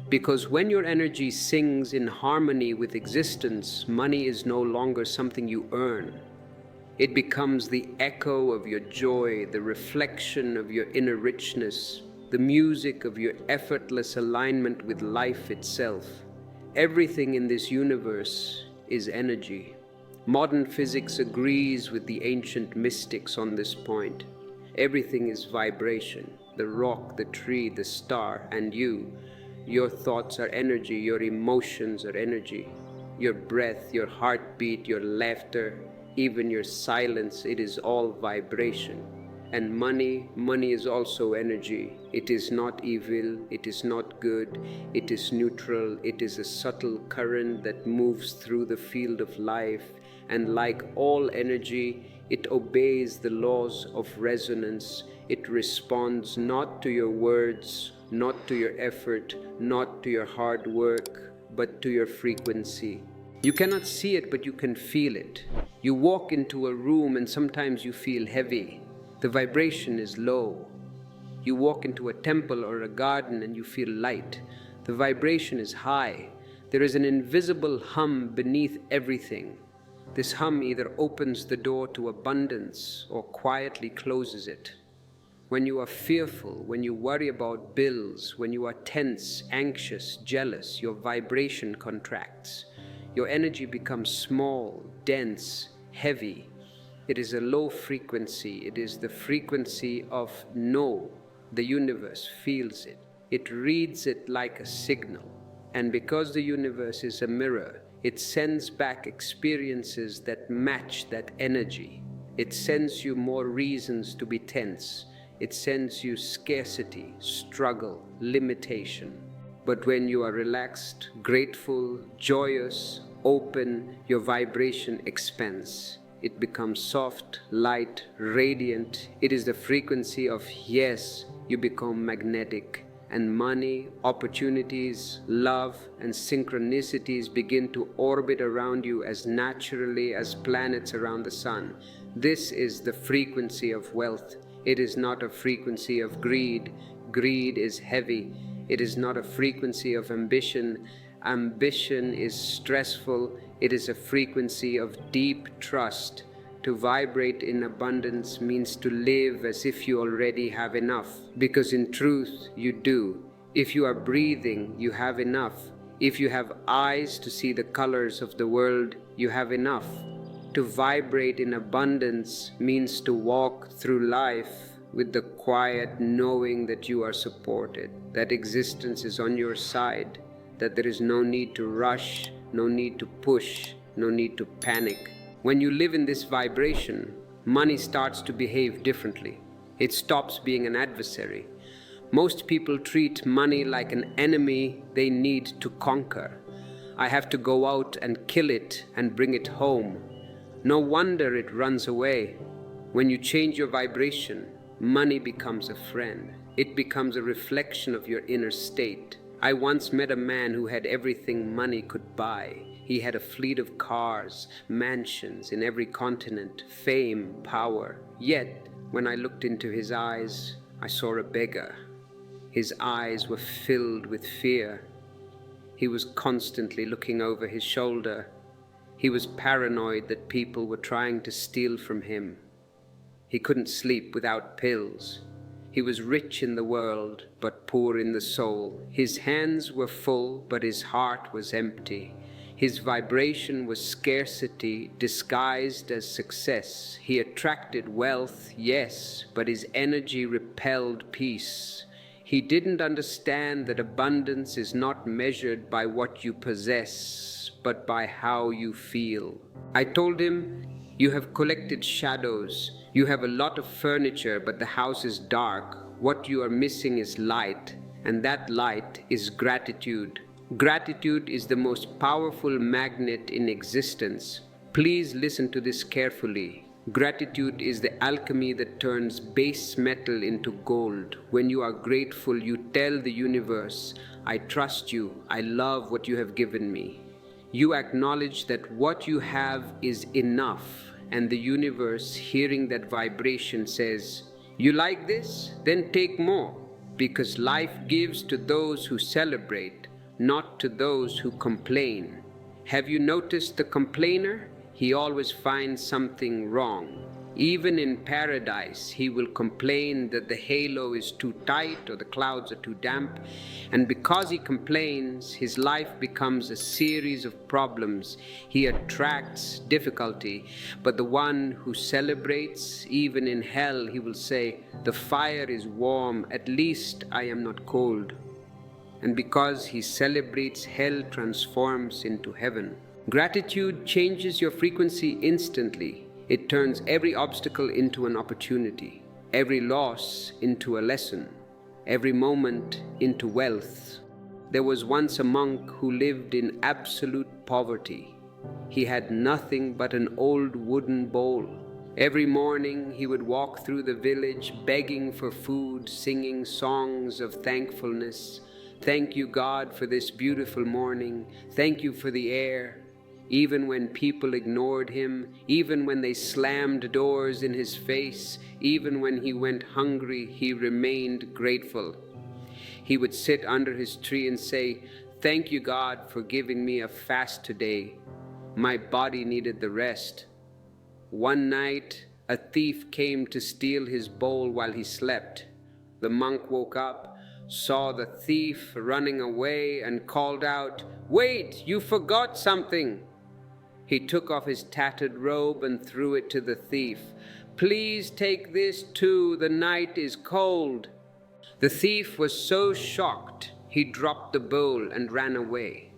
Because when your energy sings in harmony with existence, money is no longer something you earn. It becomes the echo of your joy, the reflection of your inner richness, the music of your effortless alignment with life itself. Everything in this universe is energy. Modern physics agrees with the ancient mystics on this point. Everything is vibration. The rock, the tree, the star, and you. Your thoughts are energy, your emotions are energy. Your breath, your heartbeat, your laughter, even your silence, it is all vibration. And money is also energy. It is not evil, it is not good, it is neutral, it is a subtle current that moves through the field of life. And like all energy, it obeys the laws of resonance. It responds not to your words, not to your effort, not to your hard work, but to your frequency. You cannot see it, but you can feel it. You walk into a room and sometimes you feel heavy. The vibration is low. You walk into a temple or a garden and you feel light. The vibration is high. There is an invisible hum beneath everything. This hum either opens the door to abundance or quietly closes it. When you are fearful, when you worry about bills, when you are tense, anxious, jealous, your vibration contracts. Your energy becomes small, dense, heavy. It is a low frequency. It is the frequency of no. The universe feels it. It reads it like a signal. And because the universe is a mirror, it sends back experiences that match that energy. It sends you more reasons to be tense. It sends you scarcity, struggle, limitation. But when you are relaxed, grateful, joyous, open, your vibration expands. It becomes soft, light, radiant. It is the frequency of yes. You become magnetic, and money, opportunities, love, and synchronicities begin to orbit around you as naturally as planets around the sun. This is the frequency of wealth. It is not a frequency of greed. Greed is heavy. It is not a frequency of ambition. Ambition is stressful. It is a frequency of deep trust. To vibrate in abundance means to live as if you already have enough, because in truth you do. If you are breathing, you have enough. If you have eyes to see the colors of the world, you have enough. To vibrate in abundance means to walk through life with the quiet knowing that you are supported, that existence is on your side, that there is no need to rush, no need to push, no need to panic. When you live in this vibration, money starts to behave differently. It stops being an adversary. Most people treat money like an enemy they need to conquer. I have to go out and kill it and bring it home. No wonder it runs away. When you change your vibration, money becomes a friend. It becomes a reflection of your inner state. I once met a man who had everything money could buy. He had a fleet of cars, mansions in every continent, fame, power. Yet, when I looked into his eyes, I saw a beggar. His eyes were filled with fear. He was constantly looking over his shoulder. He was paranoid that people were trying to steal from him. He couldn't sleep without pills. He was rich in the world, but poor in the soul. His hands were full, but his heart was empty. His vibration was scarcity disguised as success. He attracted wealth, yes, but his energy repelled peace. He didn't understand that abundance is not measured by what you possess, but by how you feel. I told him, "You have collected shadows. You have a lot of furniture, but the house is dark. What you are missing is light, and that light is gratitude. Gratitude is the most powerful magnet in existence. Please listen to this carefully. Gratitude is the alchemy that turns base metal into gold. When you are grateful, you tell the universe, 'I trust you. I love what you have given me.' You acknowledge that what you have is enough, and the universe, hearing that vibration, says, 'You like this? Then take more,' because life gives to those who celebrate, not to those who complain. Have you noticed the complainer? He always finds something wrong. Even in paradise, he will complain that the halo is too tight or the clouds are too damp. And because he complains, his life becomes a series of problems. He attracts difficulty. But the one who celebrates, even in hell, he will say, 'The fire is warm, at least I am not cold.' And because he celebrates, hell transforms into heaven. Gratitude changes your frequency instantly. It turns every obstacle into an opportunity, every loss into a lesson, every moment into wealth. There was once a monk who lived in absolute poverty. He had nothing but an old wooden bowl. Every morning he would walk through the village begging for food, singing songs of thankfulness. "Thank you, God, for this beautiful morning. Thank you for the air." Even when people ignored him, even when they slammed doors in his face, even when he went hungry, he remained grateful. He would sit under his tree and say, "Thank you, God, for giving me a fast today." My body needed the rest. One night, a thief came to steal his bowl while he slept. The monk woke up, saw the thief running away, and called out, "Wait, you forgot something." He took off his tattered robe and threw it to the thief. "Please take this too, the night is cold." The thief was so shocked, he dropped the bowl and ran away.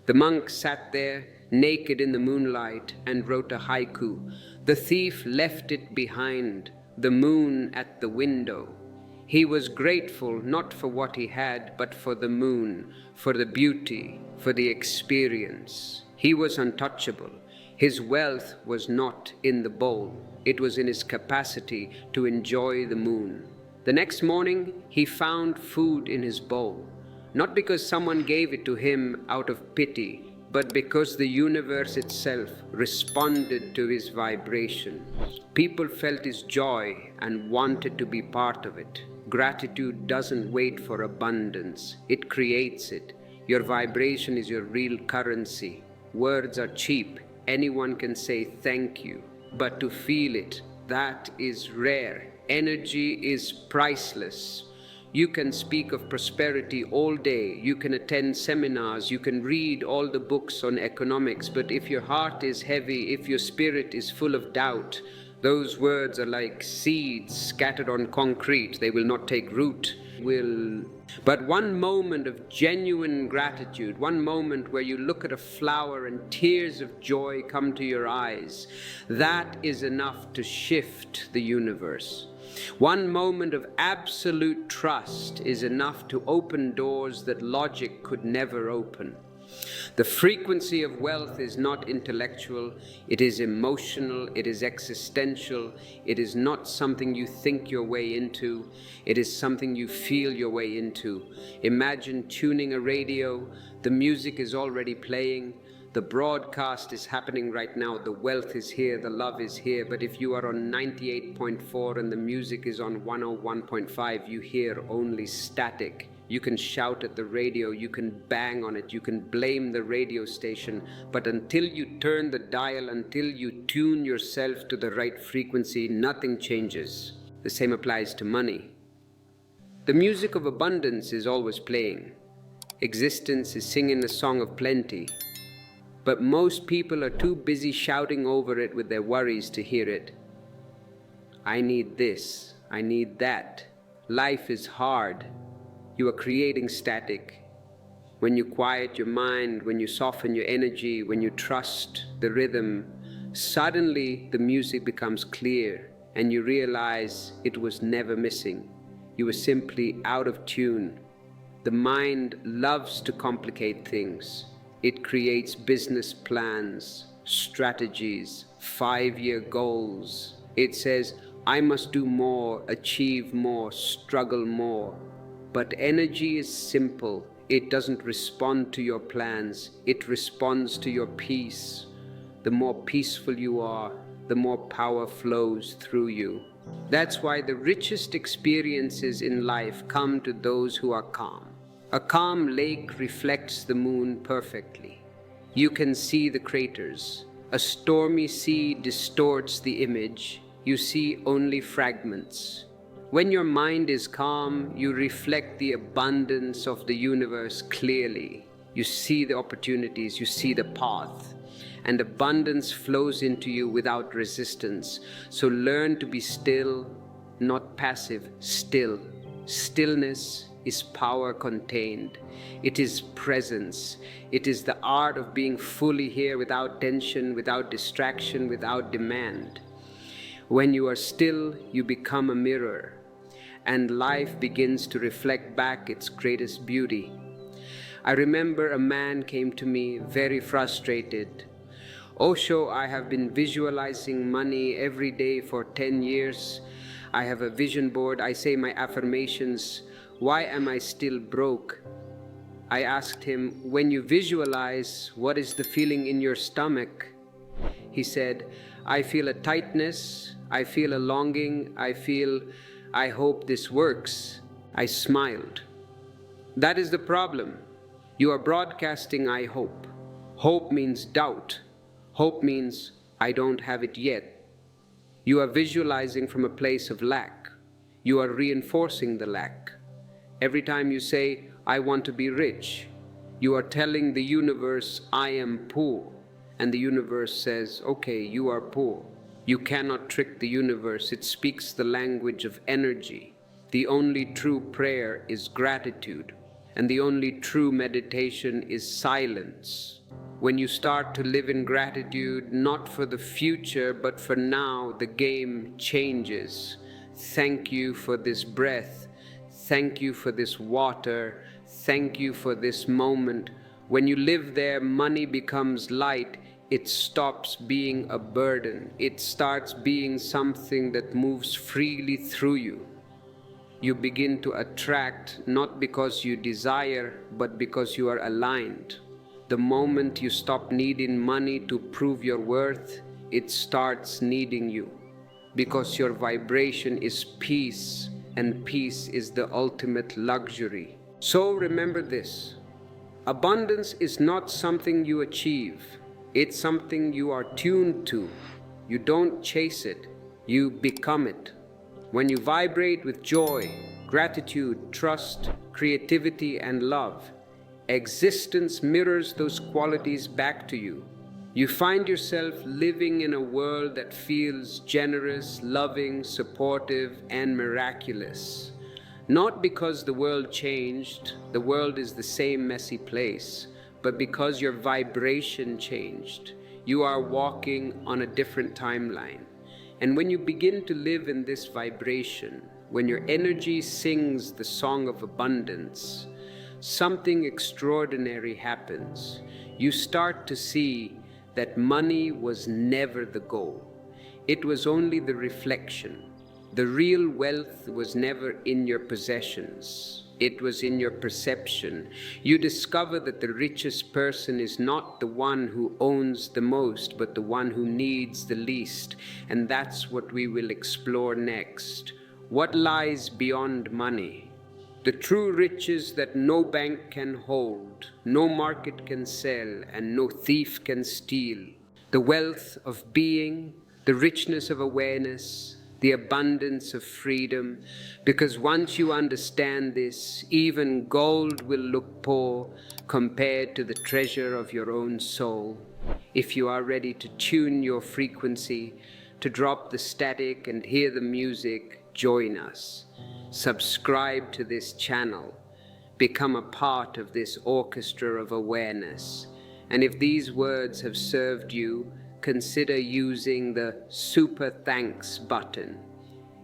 The monk sat there, naked in the moonlight, and wrote a haiku. The thief left it behind, the moon at the window. He was grateful not for what he had, but for the moon, for the beauty, for the experience. He was untouchable. His wealth was not in the bowl. It was in his capacity to enjoy the moon. The next morning, he found food in his bowl, not because someone gave it to him out of pity, but because the universe itself responded to his vibration. People felt his joy and wanted to be part of it. Gratitude doesn't wait for abundance, it creates it. Your vibration is your real currency. Words are cheap. Anyone can say thank you, but to feel it, that is rare. Energy is priceless. You can speak of prosperity all day, you can attend seminars, you can read all the books on economics, but if your heart is heavy, if your spirit is full of doubt, those words are like seeds scattered on concrete. They will not take root. But one moment of genuine gratitude, one moment where you look at a flower and tears of joy come to your eyes, that is enough to shift the universe. One moment of absolute trust is enough to open doors that logic could never open. The frequency of wealth is not intellectual, it is emotional, it is existential, it is not something you think your way into, it is something you feel your way into. Imagine tuning a radio, the music is already playing, the broadcast is happening right now, the wealth is here, the love is here, but if you are on 98.4 and the music is on 101.5, you hear only static. You can shout at the radio, you can bang on it, you can blame the radio station, but until you turn the dial, until you tune yourself to the right frequency, nothing changes. The same applies to money. The music of abundance is always playing. Existence is singing a song of plenty. But most people are too busy shouting over it with their worries to hear it. I need this, I need that. Life is hard. You are creating static. When you quiet your mind, when you soften your energy, when you trust the rhythm, suddenly the music becomes clear and you realize it was never missing. You were simply out of tune. The mind loves to complicate things. It creates business plans, strategies, 5-year goals. It says, I must do more, achieve more, struggle more. But energy is simple. It doesn't respond to your plans. It responds to your peace. The more peaceful you are, the more power flows through you. That's why the richest experiences in life come to those who are calm. A calm lake reflects the moon perfectly. You can see the craters. A stormy sea distorts the image. You see only fragments. When your mind is calm, you reflect the abundance of the universe clearly. You see the opportunities, you see the path, and abundance flows into you without resistance. So learn to be still, not passive, still. Stillness is power contained. It is presence. It is the art of being fully here without tension, without distraction, without demand. When you are still, you become a mirror, and life begins to reflect back its greatest beauty. I remember a man came to me very frustrated. Osho, I have been visualizing money every day for 10 years. I have a vision board. I say my affirmations. Why am I still broke? I asked him, when you visualize, what is the feeling in your stomach? He said, I feel a tightness. I feel a longing. I hope this works. I smiled. That is the problem. You are broadcasting I hope. Hope means doubt. Hope means, I don't have it yet. You are visualizing from a place of lack. You are reinforcing the lack. Every time you say, I want to be rich, you are telling the universe, I am poor. And the universe says, okay, you are poor. You cannot trick the universe. It speaks the language of energy. The only true prayer is gratitude. And the only true meditation is silence. When you start to live in gratitude, not for the future, but for now, the game changes. Thank you for this breath. Thank you for this water. Thank you for this moment. When you live there, money becomes light. It stops being a burden. It starts being something that moves freely through you. You begin to attract not because you desire, but because you are aligned. The moment you stop needing money to prove your worth, it starts needing you. Because your vibration is peace, and peace is the ultimate luxury. So remember this: abundance is not something you achieve, it's something you are tuned to. You don't chase it, you become it. When you vibrate with joy, gratitude, trust, creativity, and love, existence mirrors those qualities back to you. You find yourself living in a world that feels generous, loving, supportive, and miraculous. Not because the world changed, the world is the same messy place, but because your vibration changed. You are walking on a different timeline. And when you begin to live in this vibration, when your energy sings the song of abundance, something extraordinary happens. You start to see that money was never the goal. It was only the reflection. The real wealth was never in your possessions. It was in your perception. You discover that the richest person is not the one who owns the most, but the one who needs the least. And that's what we will explore next. What lies beyond money? The true riches that no bank can hold, no market can sell, and no thief can steal. The wealth of being, the richness of awareness, the abundance of freedom. Because once you understand this, even gold will look poor compared to the treasure of your own soul. If you are ready to tune your frequency, to drop the static and hear the music, join us. Subscribe to this channel. Become a part of this orchestra of awareness. And if these words have served you, consider using the super thanks button.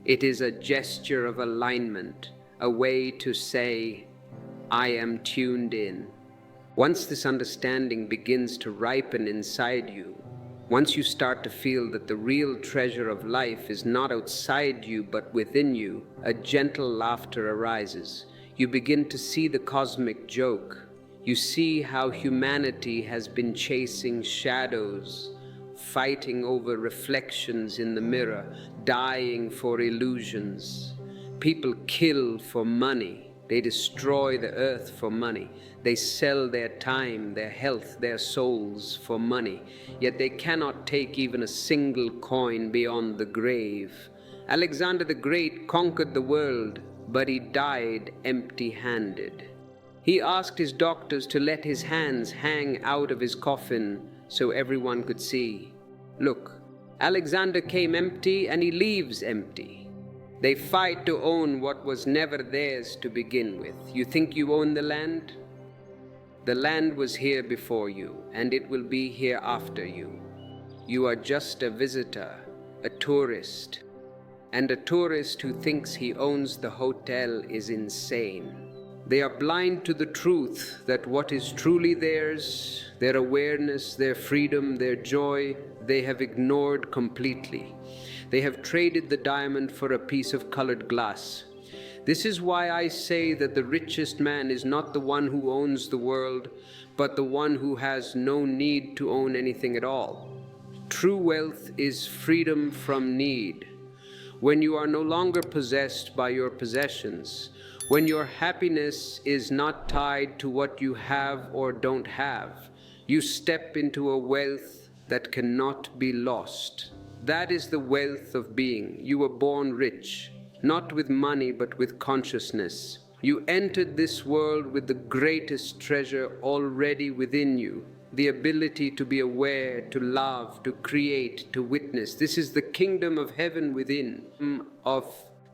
It is a gesture of alignment, a way to say, I am tuned in. Once this understanding begins to ripen inside you, once you start to feel that the real treasure of life is not outside you but within you, a gentle laughter arises. You begin to see the cosmic joke. You see how humanity has been chasing shadows, fighting over reflections in the mirror, dying for illusions. People kill for money. They destroy the earth for money. They sell their time, their health, their souls for money. Yet they cannot take even a single coin beyond the grave. Alexander the Great conquered the world, but he died empty-handed. He asked his doctors to let his hands hang out of his coffin so everyone could see. Look, Alexander came empty and he leaves empty. They fight to own what was never theirs to begin with. You think you own the land? The land was here before you, and it will be here after you. You are just a visitor, a tourist. And a tourist who thinks he owns the hotel is insane. They are blind to the truth that what is truly theirs, their awareness, their freedom, their joy, they have ignored completely. They have traded the diamond for a piece of colored glass. This is why I say that the richest man is not the one who owns the world, but the one who has no need to own anything at all. True wealth is freedom from need. When you are no longer possessed by your possessions, when your happiness is not tied to what you have or don't have, you step into a wealth that cannot be lost. That is the wealth of being. You were born rich, not with money but with consciousness. You entered this world with the greatest treasure already within you, the ability to be aware, to love, to create, to witness. This is the kingdom of heaven within.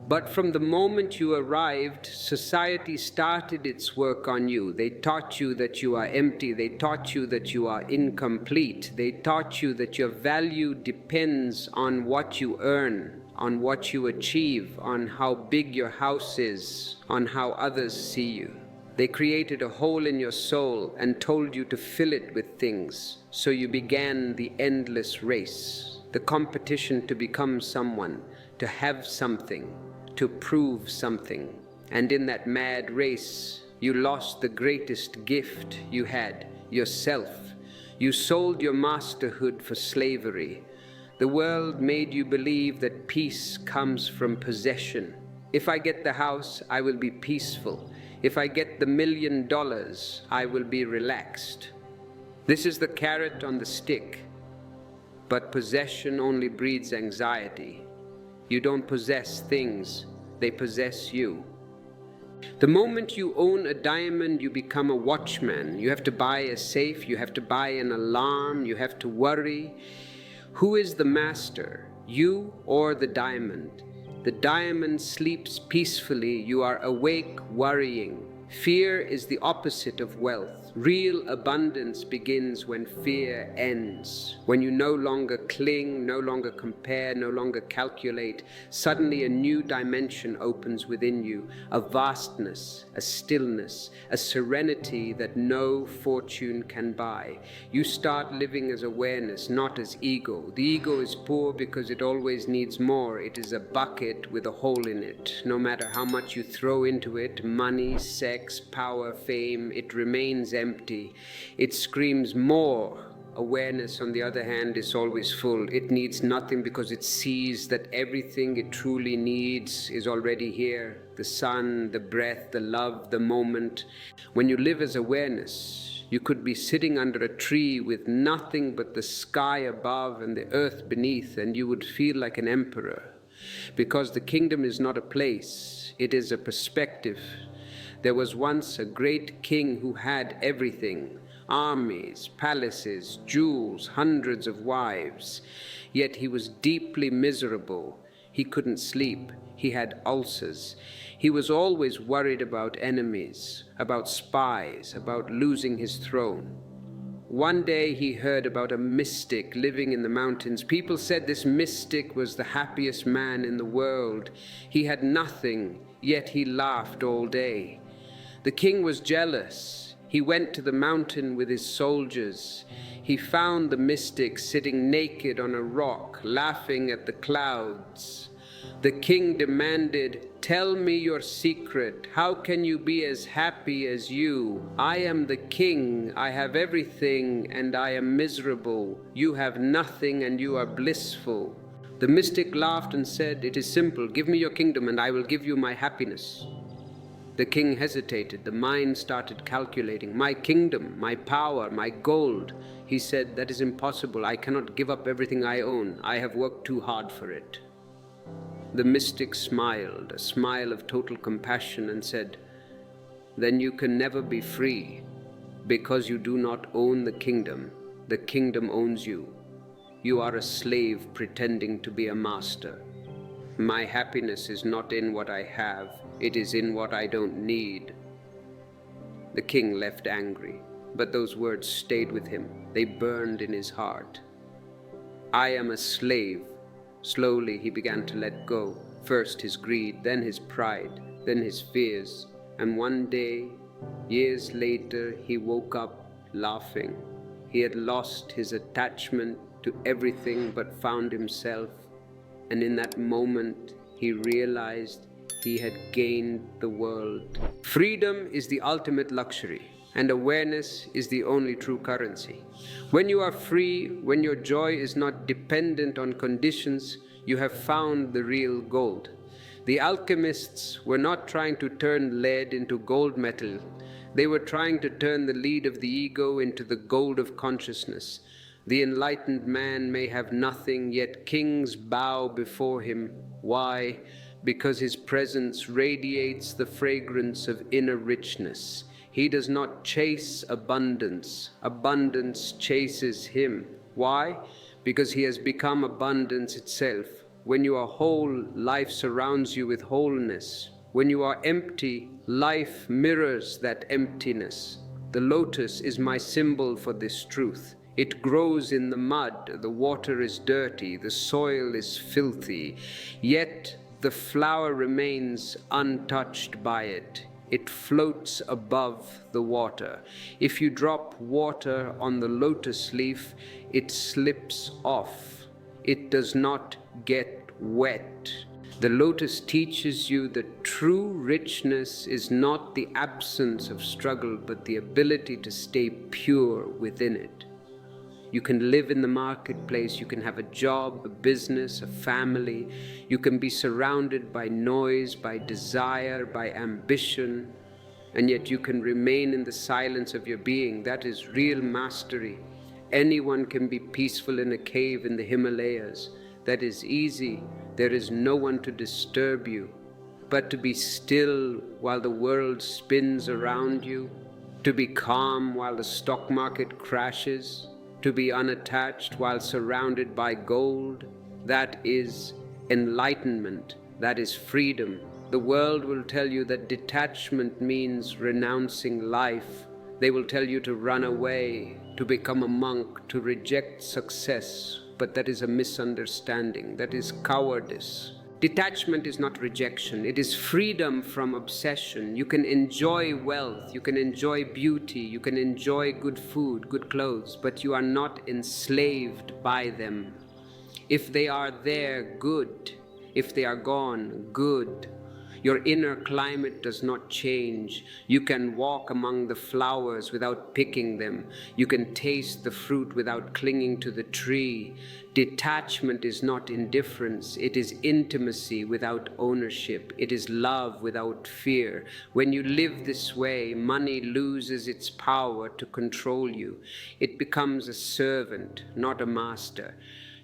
But from the moment you arrived, society started its work on you. They taught you that you are empty. They taught you that you are incomplete. They taught you that your value depends on what you earn, on what you achieve, on how big your house is, on how others see you. They created a hole in your soul and told you to fill it with things. So you began the endless race, the competition to become someone, to have something, to prove something. And in that mad race, you lost the greatest gift you had, yourself. You sold your masterhood for slavery. The world made you believe that peace comes from possession. If I get the house, I will be peaceful. If I get the $1 million, I will be relaxed. This is the carrot on the stick. But possession only breeds anxiety. You don't possess things, they possess you. The moment you own a diamond, you become a watchman. You have to buy a safe, you have to buy an alarm, you have to worry. Who is the master, you or the diamond? The diamond sleeps peacefully, you are awake worrying. Fear is the opposite of wealth. Real abundance begins when fear ends. When you no longer cling, no longer compare, no longer calculate, suddenly a new dimension opens within you, a vastness, a stillness, a serenity that no fortune can buy. You start living as awareness, not as ego. The ego is poor because it always needs more. It is a bucket with a hole in it. No matter how much you throw into it, money, sex, power, fame, it remains empty. It screams more. Awareness, on the other hand, is always full. It needs nothing because it sees that everything it truly needs is already here. The sun, the breath, the love, the moment. When you live as awareness, you could be sitting under a tree with nothing but the sky above and the earth beneath, and you would feel like an emperor. Because the kingdom is not a place, it is a perspective. There was once a great king who had everything, armies, palaces, jewels, hundreds of wives. Yet he was deeply miserable. He couldn't sleep. He had ulcers. He was always worried about enemies, about spies, about losing his throne. One day he heard about a mystic living in the mountains. People said this mystic was the happiest man in the world. He had nothing, yet he laughed all day. The king was jealous. He went to the mountain with his soldiers. He found the mystic sitting naked on a rock, laughing at the clouds. The king demanded, "Tell me your secret. How can you be as happy as you? I am the king. I have everything and I am miserable. You have nothing and you are blissful." The mystic laughed and said, "It is simple. Give me your kingdom and I will give you my happiness." The king hesitated. The mind started calculating. "My kingdom, my power, my gold." He said, "That is impossible. I cannot give up everything I own. I have worked too hard for it." The mystic smiled, a smile of total compassion, and said, "Then you can never be free, because you do not own the kingdom. The kingdom owns you. You are a slave pretending to be a master. My happiness is not in what I have, it is in what I don't need." The king left angry, but those words stayed with him. They burned in his heart. "I am a slave." Slowly he began to let go. First his greed, then his pride, then his fears. And one day, years later, he woke up laughing. He had lost his attachment to everything but found himself. And in that moment, he realized he had gained the world. Freedom is the ultimate luxury, and awareness is the only true currency. When you are free, when your joy is not dependent on conditions, you have found the real gold. The alchemists were not trying to turn lead into gold metal. They were trying to turn the lead of the ego into the gold of consciousness. The enlightened man may have nothing, yet kings bow before him. Why? Because his presence radiates the fragrance of inner richness. He does not chase abundance. Abundance chases him. Why? Because he has become abundance itself. When you are whole, life surrounds you with wholeness. When you are empty, life mirrors that emptiness. The lotus is my symbol for this truth. It grows in the mud, the water is dirty, the soil is filthy, yet the flower remains untouched by it. It floats above the water. If you drop water on the lotus leaf, it slips off. It does not get wet. The lotus teaches you that true richness is not the absence of struggle, but the ability to stay pure within it. You can live in the marketplace, you can have a job, a business, a family. You can be surrounded by noise, by desire, by ambition, and yet you can remain in the silence of your being. That is real mastery. Anyone can be peaceful in a cave in the Himalayas. That is easy. There is no one to disturb you. But to be still while the world spins around you, to be calm while the stock market crashes, to be unattached while surrounded by gold, that is enlightenment, that is freedom. The world will tell you that detachment means renouncing life. They will tell you to run away, to become a monk, to reject success, but that is a misunderstanding, that is cowardice. Detachment is not rejection, it is freedom from obsession. You can enjoy wealth, you can enjoy beauty, you can enjoy good food, good clothes, but you are not enslaved by them. If they are there, good. If they are gone, good. Your inner climate does not change. You can walk among the flowers without picking them. You can taste the fruit without clinging to the tree. Detachment is not indifference. It is intimacy without ownership. It is love without fear. When you live this way, money loses its power to control you. It becomes a servant, not a master.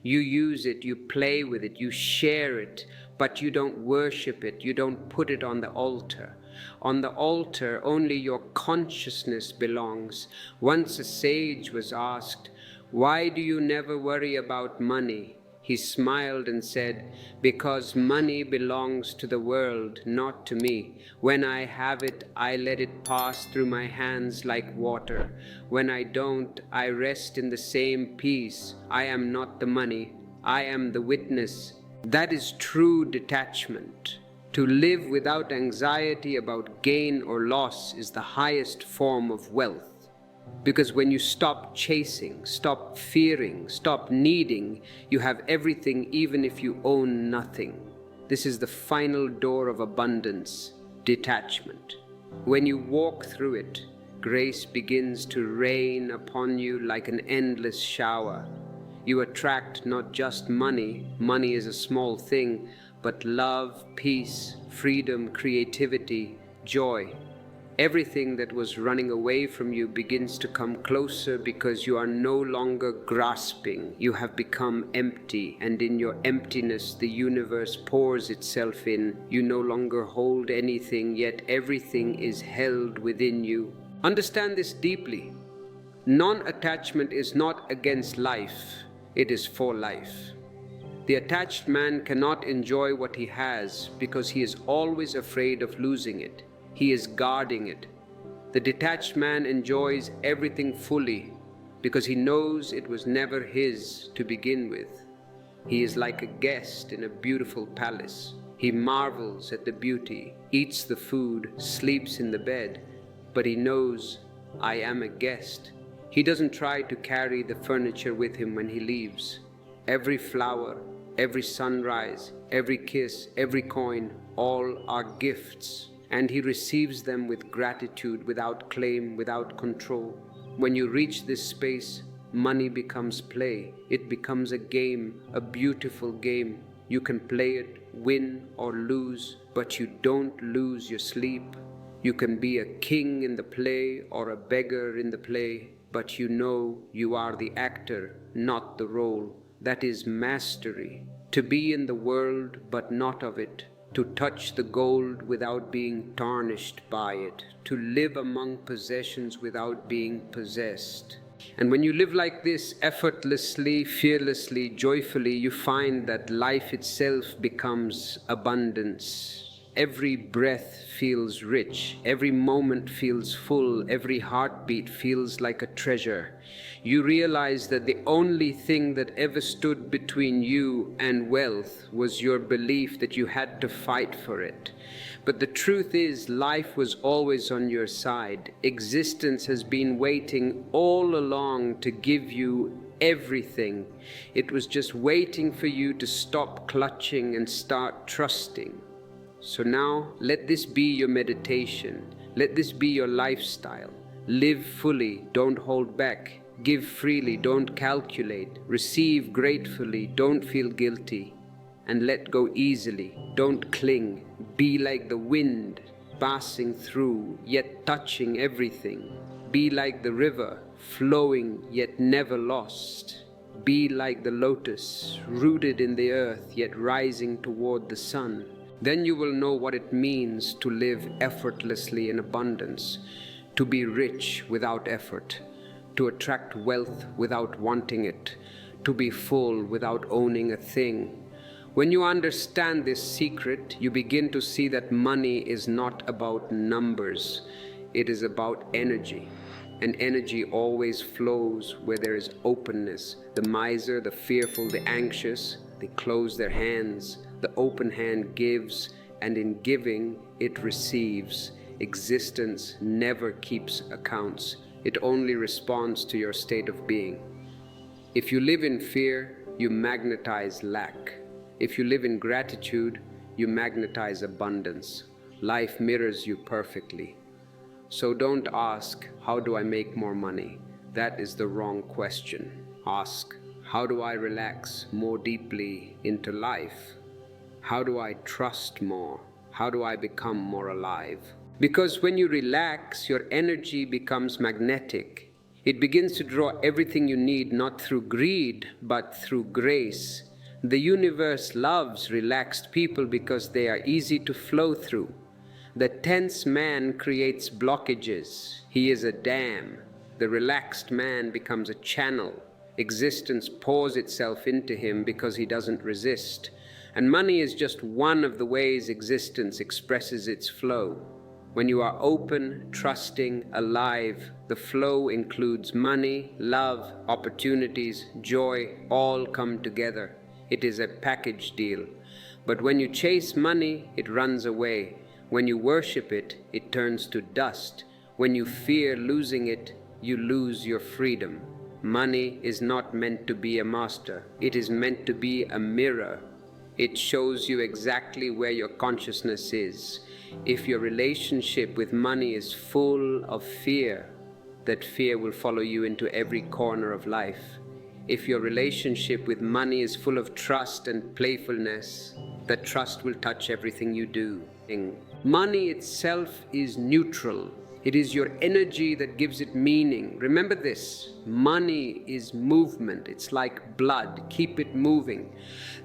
You use it, you play with it, you share it, but you don't worship it, you don't put it on the altar. On the altar, only your consciousness belongs. Once a sage was asked, "Why do you never worry about money?" He smiled and said, "Because money belongs to the world, not to me. When I have it, I let it pass through my hands like water. When I don't, I rest in the same peace. I am not the money, I am the witness." That is true detachment. To live without anxiety about gain or loss is the highest form of wealth. Because when you stop chasing, stop fearing, stop needing, you have everything even if you own nothing. This is the final door of abundance, detachment. When you walk through it, grace begins to rain upon you like an endless shower. You attract not just money, money is a small thing, but love, peace, freedom, creativity, joy. Everything that was running away from you begins to come closer because you are no longer grasping. You have become empty, and in your emptiness, the universe pours itself in. You no longer hold anything, yet everything is held within you. Understand this deeply. Non-attachment is not against life, it is for life. The attached man cannot enjoy what he has because he is always afraid of losing it. He is guarding it. The detached man enjoys everything fully because he knows it was never his to begin with. He is like a guest in a beautiful palace. He marvels at the beauty, eats the food, sleeps in the bed, but he knows, "I am a guest." He doesn't try to carry the furniture with him when he leaves. Every flower, every sunrise, every kiss, every coin, all are gifts. And he receives them with gratitude, without claim, without control. When you reach this space, money becomes play. It becomes a game, a beautiful game. You can play it, win or lose, but you don't lose your sleep. You can be a king in the play or a beggar in the play. but you know you are the actor, not the role. That is mastery. To be in the world but not of it, to touch the gold without being tarnished by it, to live among possessions without being possessed. And when you live like this, effortlessly, fearlessly, joyfully, you find that life itself becomes abundance. Every breath feels rich, every moment feels full, every heartbeat feels like a treasure. You realize that the only thing that ever stood between you and wealth was your belief that you had to fight for it. But the truth is, life was always on your side. Existence has been waiting all along to give you everything. It was just waiting for you to stop clutching and start trusting. So now, let this be your meditation. Let this be your lifestyle. Live fully, don't hold back. Give freely, don't calculate. Receive gratefully, don't feel guilty. And let go easily, don't cling. Be like the wind, passing through, yet touching everything. Be like the river, flowing, yet never lost. Be like the lotus, rooted in the earth, yet rising toward the sun. Then you will know what it means to live effortlessly in abundance, to be rich without effort, to attract wealth without wanting it, to be full without owning a thing. When you understand this secret, you begin to see that money is not about numbers, it is about energy. And energy always flows where there is openness. The miser, the fearful, the anxious, they close their hands. The open hand gives, and in giving, it receives. Existence never keeps accounts. It only responds to your state of being. If you live in fear, you magnetize lack. If you live in gratitude, you magnetize abundance. Life mirrors you perfectly. So don't ask, how do I make more money? That is the wrong question. Ask, how do I relax more deeply into life? How do I trust more? How do I become more alive? Because when you relax, your energy becomes magnetic. It begins to draw everything you need, not through greed, but through grace. The universe loves relaxed people because they are easy to flow through. The tense man creates blockages. He is a dam. The relaxed man becomes a channel. Existence pours itself into him because he doesn't resist. And money is just one of the ways existence expresses its flow. When you are open, trusting, alive, the flow includes money, love, opportunities, joy, all come together. It is a package deal. But when you chase money, it runs away. When you worship it, it turns to dust. When you fear losing it, you lose your freedom. Money is not meant to be a master. It is meant to be a mirror. It shows you exactly where your consciousness is. If your relationship with money is full of fear, that fear will follow you into every corner of life. If your relationship with money is full of trust and playfulness, that trust will touch everything you do. Money itself is neutral. It is your energy that gives it meaning. Remember this, money is movement. It's like blood. Keep it moving.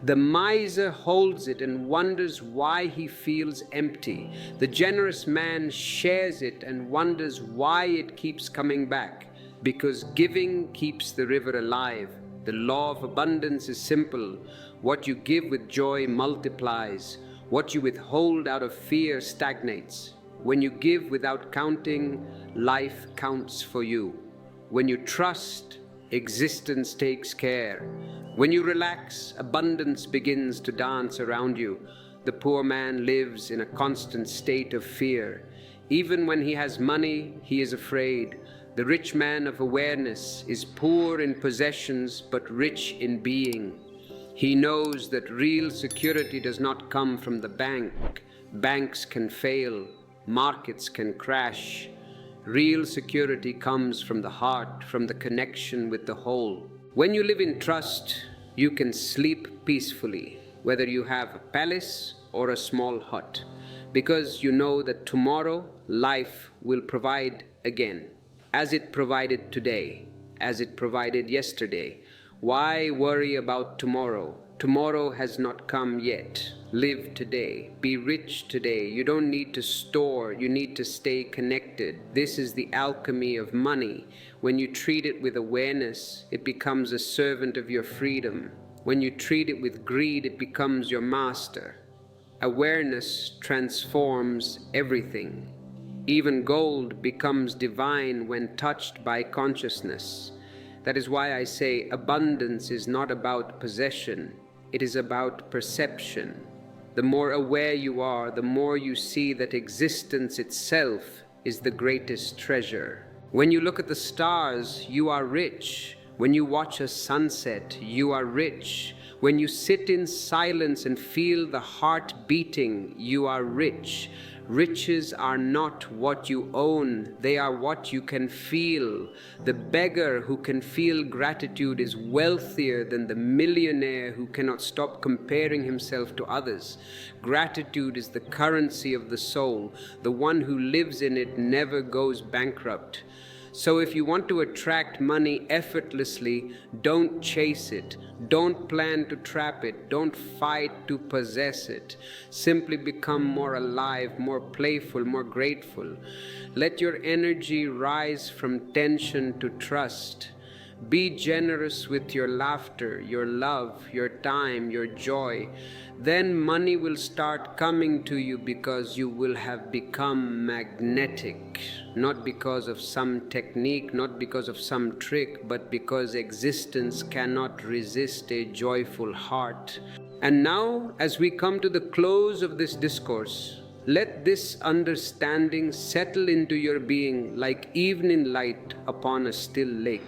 The miser holds it and wonders why he feels empty. The generous man shares it and wonders why it keeps coming back. Because giving keeps the river alive. The law of abundance is simple. What you give with joy multiplies. What you withhold out of fear stagnates. When you give without counting, life counts for you. When you trust, existence takes care. When you relax, abundance begins to dance around you. The poor man lives in a constant state of fear. Even when he has money, he is afraid. The rich man of awareness is poor in possessions but rich in being. He knows that real security does not come from the bank. Banks can fail. Markets can crash. Real security comes from the heart, from the connection with the whole. When you live in trust, you can sleep peacefully, whether you have a palace or a small hut, because you know that tomorrow life will provide again. as it provided today, as it provided yesterday. Why worry about tomorrow? Tomorrow has not come yet. Live today. Be rich today. You don't need to store. You need to stay connected. This is the alchemy of money. When you treat it with awareness, it becomes a servant of your freedom. When you treat it with greed, it becomes your master. Awareness transforms everything. Even gold becomes divine when touched by consciousness. That is why I say abundance is not about possession, it is about perception. The more aware you are, the more you see that existence itself is the greatest treasure. When you look at the stars, you are rich. When you watch a sunset, you are rich. When you sit in silence and feel the heart beating, you are rich. Riches are not what you own, they are what you can feel. The beggar who can feel gratitude is wealthier than the millionaire who cannot stop comparing himself to others. Gratitude is the currency of the soul. The one who lives in it never goes bankrupt. So if you want to attract money effortlessly, don't chase it. Don't plan to trap it. Don't fight to possess it. Simply become more alive, more playful, more grateful. Let your energy rise from tension to trust. Be generous with your laughter, your love, your time, your joy. Then money will start coming to you because you will have become magnetic. Not because of some technique, not because of some trick, but because existence cannot resist a joyful heart. And now, as we come to the close of this discourse, let this understanding settle into your being like evening light upon a still lake.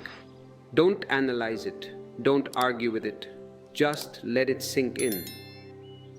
Don't analyze it. Don't argue with it. Just let it sink in.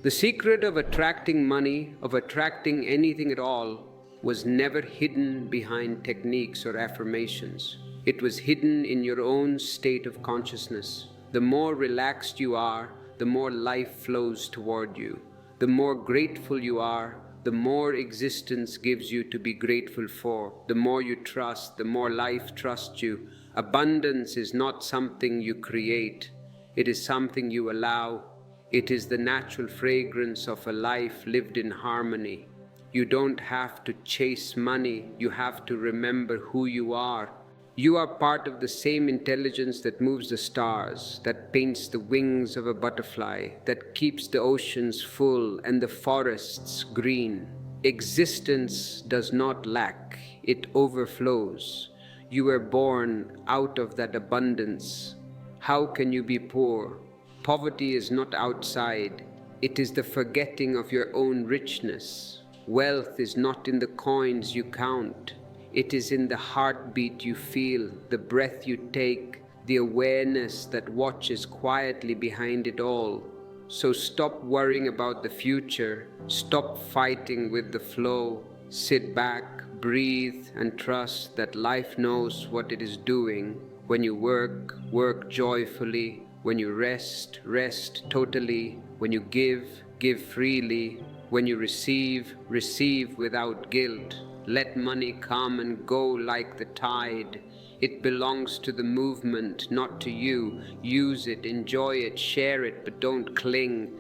The secret of attracting money, of attracting anything at all, was never hidden behind techniques or affirmations. It was hidden in your own state of consciousness. The more relaxed you are, the more life flows toward you. The more grateful you are, the more existence gives you to be grateful for. The more you trust, the more life trusts you. Abundance is not something you create. It is something you allow. It is the natural fragrance of a life lived in harmony. You don't have to chase money. You have to remember who you are. You are part of the same intelligence that moves the stars, that paints the wings of a butterfly, that keeps the oceans full and the forests green. Existence does not lack. It overflows. You were born out of that abundance. How can you be poor? Poverty is not outside. It is the forgetting of your own richness. Wealth is not in the coins you count. It is in the heartbeat you feel, the breath you take, the awareness that watches quietly behind it all. So stop worrying about the future. Stop fighting with the flow. Sit back, breathe, and trust that life knows what it is doing. When you work, work joyfully. When you rest, rest totally. When you give, give freely. When you receive, receive without guilt. Let money come and go like the tide. It belongs to the movement, not to you. Use it, enjoy it, share it, but don't cling.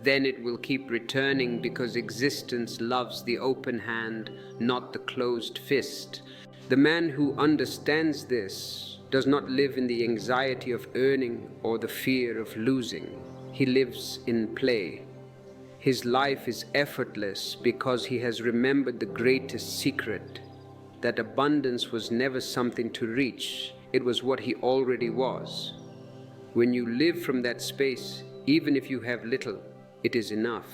Then it will keep returning because existence loves the open hand, not the closed fist. The man who understands this does not live in the anxiety of earning or the fear of losing. He lives in play. His life is effortless because he has remembered the greatest secret, that abundance was never something to reach, it was what he already was. When you live from that space, even if you have little, it is enough,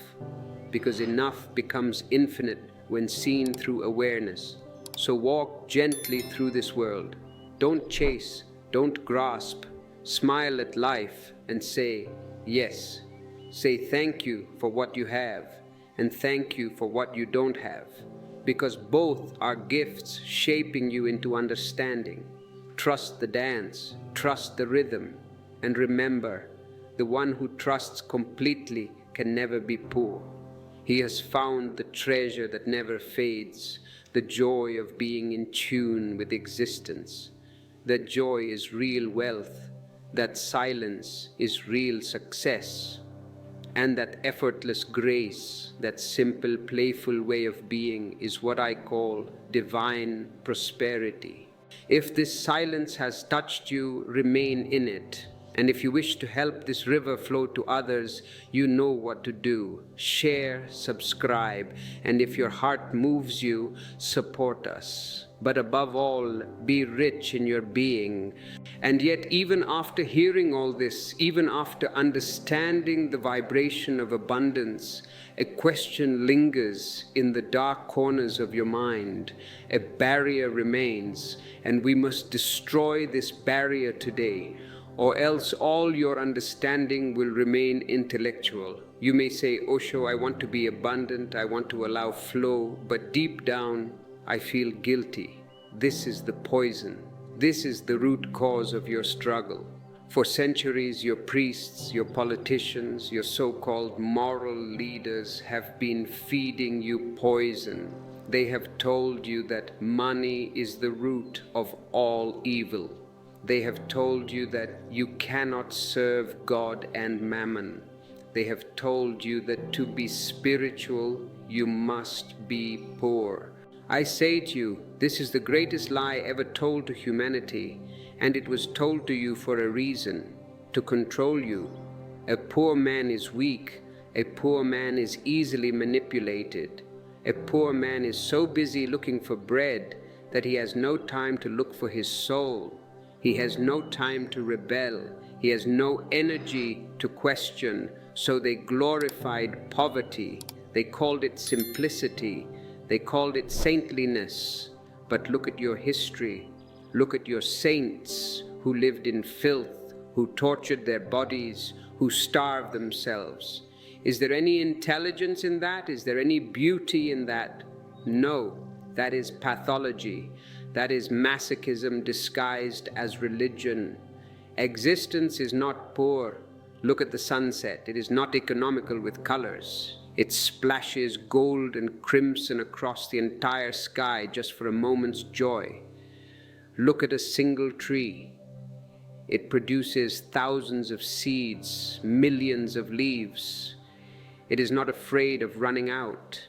because enough becomes infinite when seen through awareness. So walk gently through this world. Don't chase, don't grasp. Smile at life and say, yes. Say thank you for what you have and thank you for what you don't have, because both are gifts shaping you into understanding. Trust the dance, trust the rhythm, and remember, the one who trusts completely can never be poor. He has found the treasure that never fades, the joy of being in tune with existence. That joy is real wealth, that silence is real success, and that effortless grace, that simple, playful way of being is what I call divine prosperity. If this silence has touched you, remain in it. And if you wish to help this river flow to others, you know what to do. Share, subscribe, and if your heart moves you, support us. But above all, be rich in your being. And yet, even after hearing all this, even after understanding the vibration of abundance, a question lingers in the dark corners of your mind. A barrier remains, and we must destroy this barrier today, or else all your understanding will remain intellectual. You may say, Osho, I want to be abundant, I want to allow flow, but deep down, I feel guilty. This is the poison. This is the root cause of your struggle. For centuries, your priests, your politicians, your so-called moral leaders have been feeding you poison. They have told you that money is the root of all evil. They have told you that you cannot serve God and mammon. They have told you that to be spiritual, you must be poor. I say to you, this is the greatest lie ever told to humanity, and it was told to you for a reason, to control you. A poor man is weak. A poor man is easily manipulated. A poor man is so busy looking for bread that he has no time to look for his soul. He has no time to rebel. He has no energy to question. So they glorified poverty. They called it simplicity. They called it saintliness. But look at your history. Look at your saints who lived in filth, who tortured their bodies, who starved themselves. Is there any intelligence in that? Is there any beauty in that? No, that is pathology. That is masochism disguised as religion. Existence is not poor. Look at the sunset. It is not economical with colors. It splashes gold and crimson across the entire sky just for a moment's joy. Look at a single tree. It produces thousands of seeds, millions of leaves. It is not afraid of running out.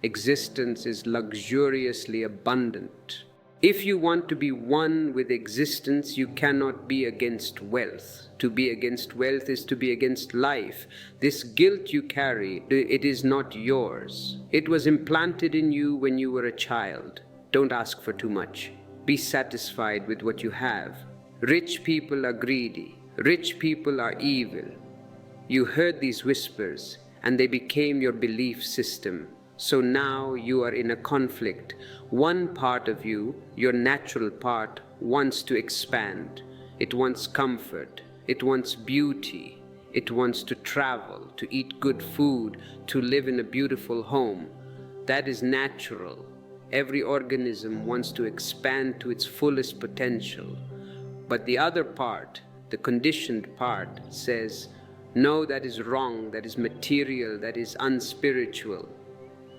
Existence is luxuriously abundant. If you want to be one with existence, you cannot be against wealth. To be against wealth is to be against life. This guilt you carry, it is not yours. It was implanted in you when you were a child. Don't ask for too much. Be satisfied with what you have. Rich people are greedy. Rich people are evil. You heard these whispers, and they became your belief system. So now you are in a conflict. One part of you, your natural part, wants to expand. It wants comfort. It wants beauty. It wants to travel, to eat good food, to live in a beautiful home. That is natural. Every organism wants to expand to its fullest potential. But the other part, the conditioned part, says, no, that is wrong, that is material, that is unspiritual.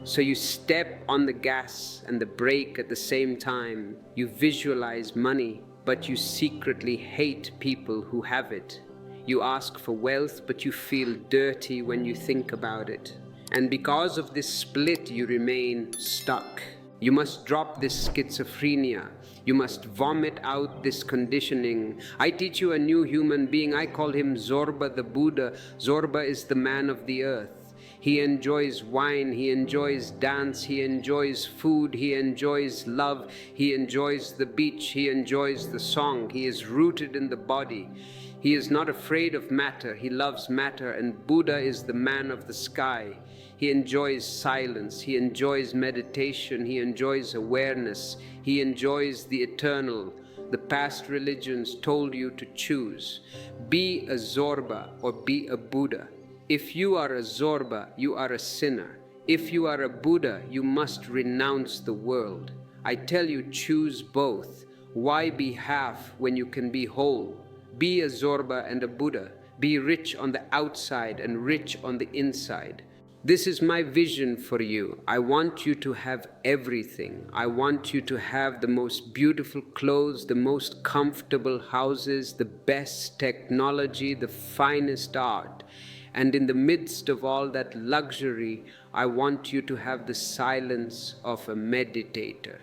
So you step on the gas and the brake at the same time. You visualize money, but you secretly hate people who have it. You ask for wealth, but you feel dirty when you think about it. And because of this split, you remain stuck. You must drop this schizophrenia. You must vomit out this conditioning. I teach you a new human being. I call him Zorba the Buddha. Zorba is the man of the earth. He enjoys wine, he enjoys dance, he enjoys food, he enjoys love, he enjoys the beach, he enjoys the song. He is rooted in the body. He is not afraid of matter, he loves matter, and Buddha is the man of the sky. He enjoys silence, he enjoys meditation, he enjoys awareness, he enjoys the eternal. The past religions told you to choose. Be a Zorba or be a Buddha. If you are a Zorba, you are a sinner. If you are a Buddha, you must renounce the world. I tell you, choose both. Why be half when you can be whole? Be a Zorba and a Buddha. Be rich on the outside and rich on the inside. This is my vision for you. I want you to have everything. I want you to have the most beautiful clothes, the most comfortable houses, the best technology, the finest art. And in the midst of all that luxury, I want you to have the silence of a meditator.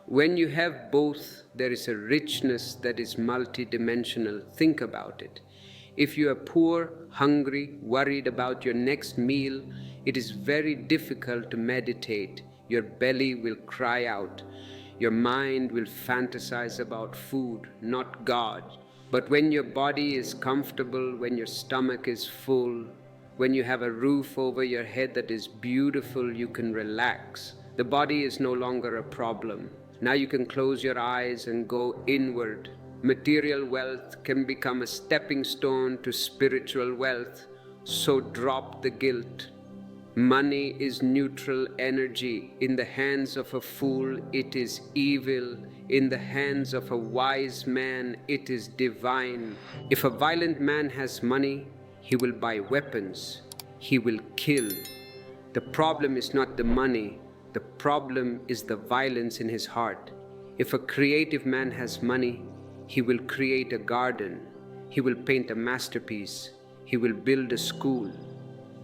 When you have both, there is a richness that is multidimensional. Think about it. If you are poor, hungry, worried about your next meal, it is very difficult to meditate. Your belly will cry out. Your mind will fantasize about food, not God. But when your body is comfortable, when your stomach is full, when you have a roof over your head that is beautiful, you can relax. The body is no longer a problem. Now you can close your eyes and go inward. Material wealth can become a stepping stone to spiritual wealth, so drop the guilt. Money is neutral energy. In the hands of a fool, it is evil. In the hands of a wise man, it is divine. If a violent man has money, he will buy weapons. He will kill. The problem is not the money. The problem is the violence in his heart. If a creative man has money, he will create a garden. He will paint a masterpiece. He will build a school.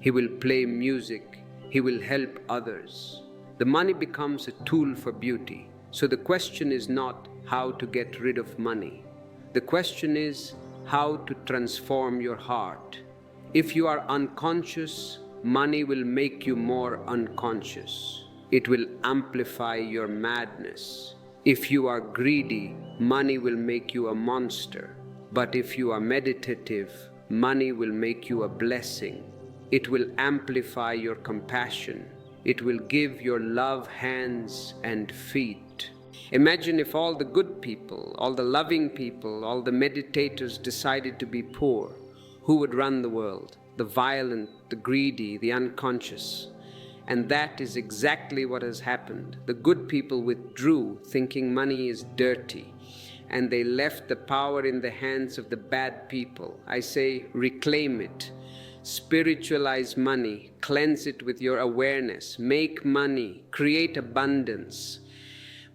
He will play music. He will help others. The money becomes a tool for beauty. So the question is not how to get rid of money. The question is how to transform your heart. If you are unconscious, money will make you more unconscious. It will amplify your madness. If you are greedy, money will make you a monster. But if you are meditative, money will make you a blessing. It will amplify your compassion. It will give your love hands and feet. Imagine if all the good people, all the loving people, all the meditators decided to be poor. Who would run the world? The violent, the greedy, the unconscious. And that is exactly what has happened. The good people withdrew, thinking money is dirty, and they left the power in the hands of the bad people. I say, reclaim it. Spiritualize money, cleanse it with your awareness, make money, create abundance.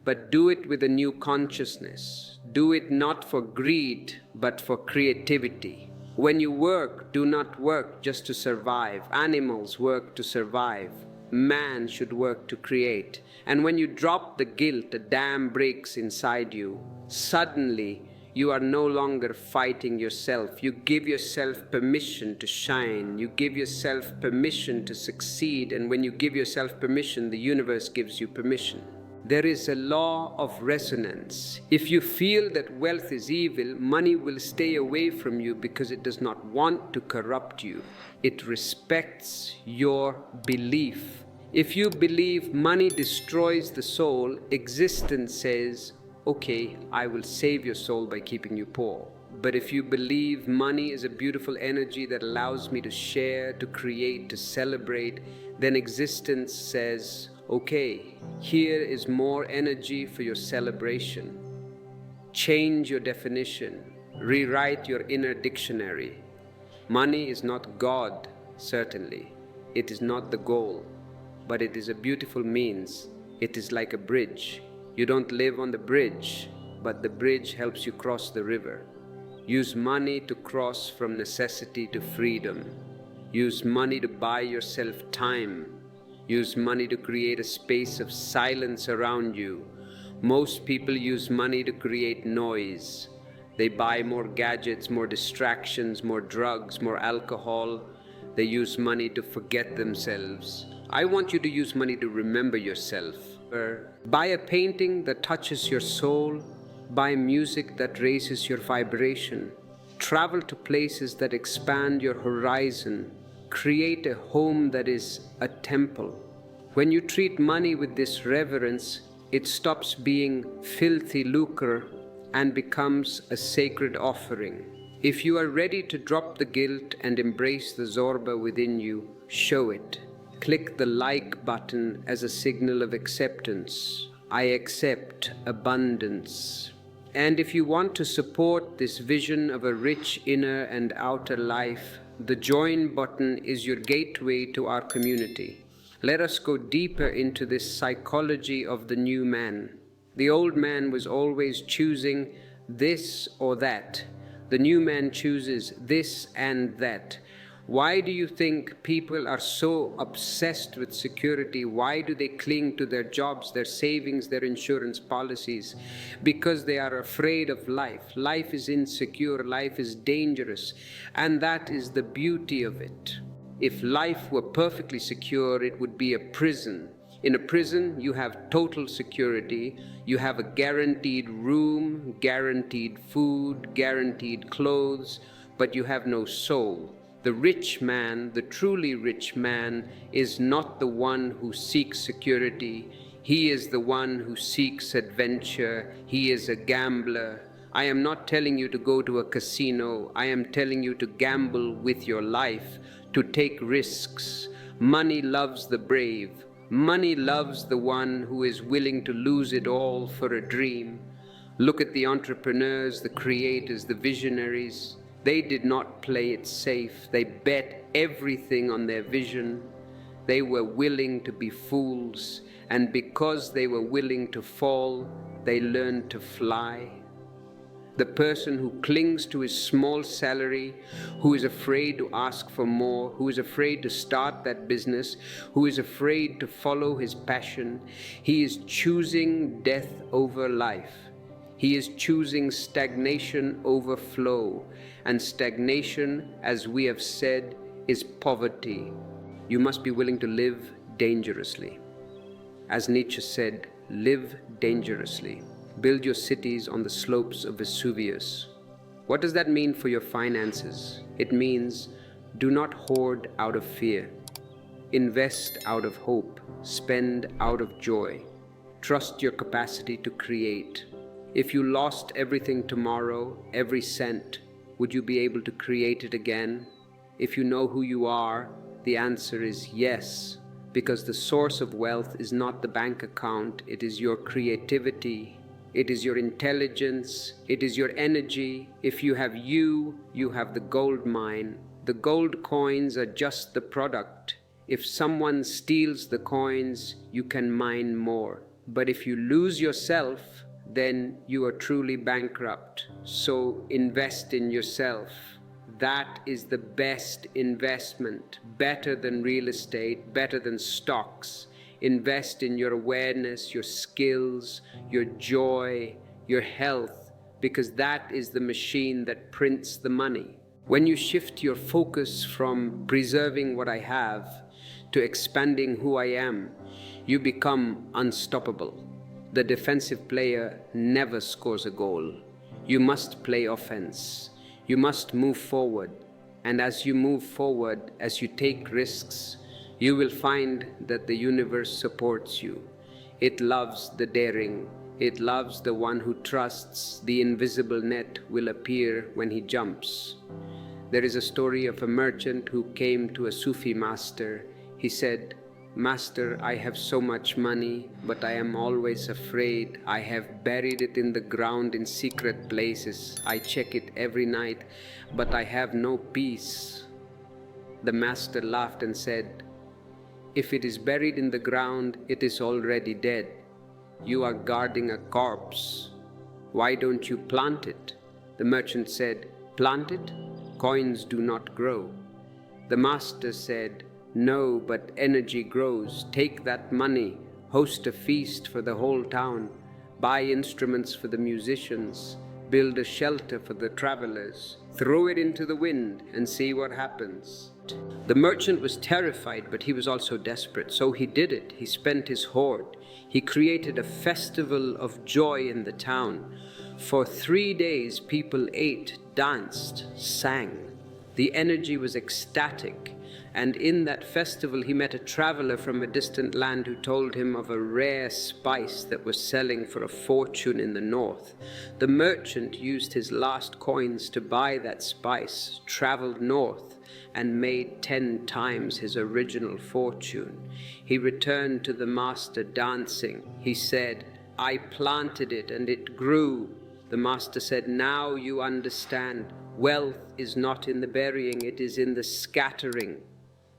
But do it with a new consciousness. Do it not for greed, but for creativity. When you work, do not work just to survive. Animals work to survive. Man should work to create. And when you drop the guilt, a dam breaks inside you. Suddenly, you are no longer fighting yourself. You give yourself permission to shine. You give yourself permission to succeed. And when you give yourself permission, the universe gives you permission. There is a law of resonance. If you feel that wealth is evil, money will stay away from you because it does not want to corrupt you. It respects your belief. If you believe money destroys the soul, existence says, okay, I will save your soul by keeping you poor. But if you believe money is a beautiful energy that allows me to share, to create, to celebrate, then existence says, okay, here is more energy for your celebration. Change your definition. Rewrite your inner dictionary. Money is not God, certainly. It is not the goal, but it is a beautiful means. It is like a bridge. You don't live on the bridge, but the bridge helps you cross the river. Use money to cross from necessity to freedom. Use money to buy yourself time. Use money to create a space of silence around you. Most people use money to create noise. They buy more gadgets, more distractions, more drugs, more alcohol. They use money to forget themselves. I want you to use money to remember yourself. Buy a painting that touches your soul. Buy music that raises your vibration. Travel to places that expand your horizon. Create a home that is a temple. When you treat money with this reverence, it stops being filthy lucre and becomes a sacred offering. If you are ready to drop the guilt and embrace the Zorba within you, show it. Click the like button as a signal of acceptance. I accept abundance. And if you want to support this vision of a rich inner and outer life, The join button is your gateway to our community. Let us go deeper into this psychology of the new man. The old man was always choosing this or that. The new man chooses this and that. Why do you think people are so obsessed with security? Why do they cling to their jobs, their savings, their insurance policies? Because they are afraid of life. Life is insecure, life is dangerous, and that is the beauty of it. If life were perfectly secure, it would be a prison. In a prison, you have total security. You have a guaranteed room, guaranteed food, guaranteed clothes, but you have no soul. The rich man, the truly rich man, is not the one who seeks security. He is the one who seeks adventure. He is a gambler. I am not telling you to go to a casino. I am telling you to gamble with your life, to take risks. Money loves the brave. Money loves the one who is willing to lose it all for a dream. Look at the entrepreneurs, the creators, the visionaries. They did not play it safe. They bet everything on their vision. They were willing to be fools, and because they were willing to fall, they learned to fly. The person who clings to his small salary, who is afraid to ask for more, who is afraid to start that business, who is afraid to follow his passion, he is choosing death over life. He is choosing stagnation over flow, and stagnation, as we have said, is poverty. You must be willing to live dangerously. As Nietzsche said, live dangerously. Build your cities on the slopes of Vesuvius. What does that mean for your finances? It means do not hoard out of fear. Invest out of hope. Spend out of joy. Trust your capacity to create. If you lost everything tomorrow, every cent, would you be able to create it again? If you know who you are, the answer is yes, because the source of wealth is not the bank account, it is your creativity, it is your intelligence, it is your energy. If you have you have the gold mine. The gold coins are just the product. If someone steals the coins, you can mine more. But if you lose yourself, then you are truly bankrupt. So invest in yourself. That is the best investment, better than real estate, better than stocks. Invest in your awareness, your skills, your joy, your health, because that is the machine that prints the money. When you shift your focus from preserving what I have to expanding who I am, you become unstoppable. The defensive player never scores a goal. You must play offense. You must move forward. And as you move forward, as you take risks, you will find that the universe supports you. It loves the daring. It loves the one who trusts the invisible net will appear when he jumps. There is a story of a merchant who came to a Sufi master. He said, "Master, I have so much money, but I am always afraid. I have buried it in the ground in secret places. I check it every night, but I have no peace." The master laughed and said, "If it is buried in the ground, it is already dead. You are guarding a corpse. Why don't you plant it?" The merchant said, "Plant it? Coins do not grow." The master said, "No, but energy grows. Take that money, host a feast for the whole town, buy instruments for the musicians, build a shelter for the travelers, throw it into the wind and see what happens." The merchant was terrified, but he was also desperate, so he did it. He spent his hoard. He created a festival of joy in the town. For 3 days, people ate, danced, sang. The energy was ecstatic. And in that festival, he met a traveler from a distant land who told him of a rare spice that was selling for a fortune in the north. The merchant used his last coins to buy that spice, traveled north, and made 10 times his original fortune. He returned to the master dancing. He said, "I planted it and it grew." The master said, "Now you understand. Wealth is not in the burying, it is in the scattering.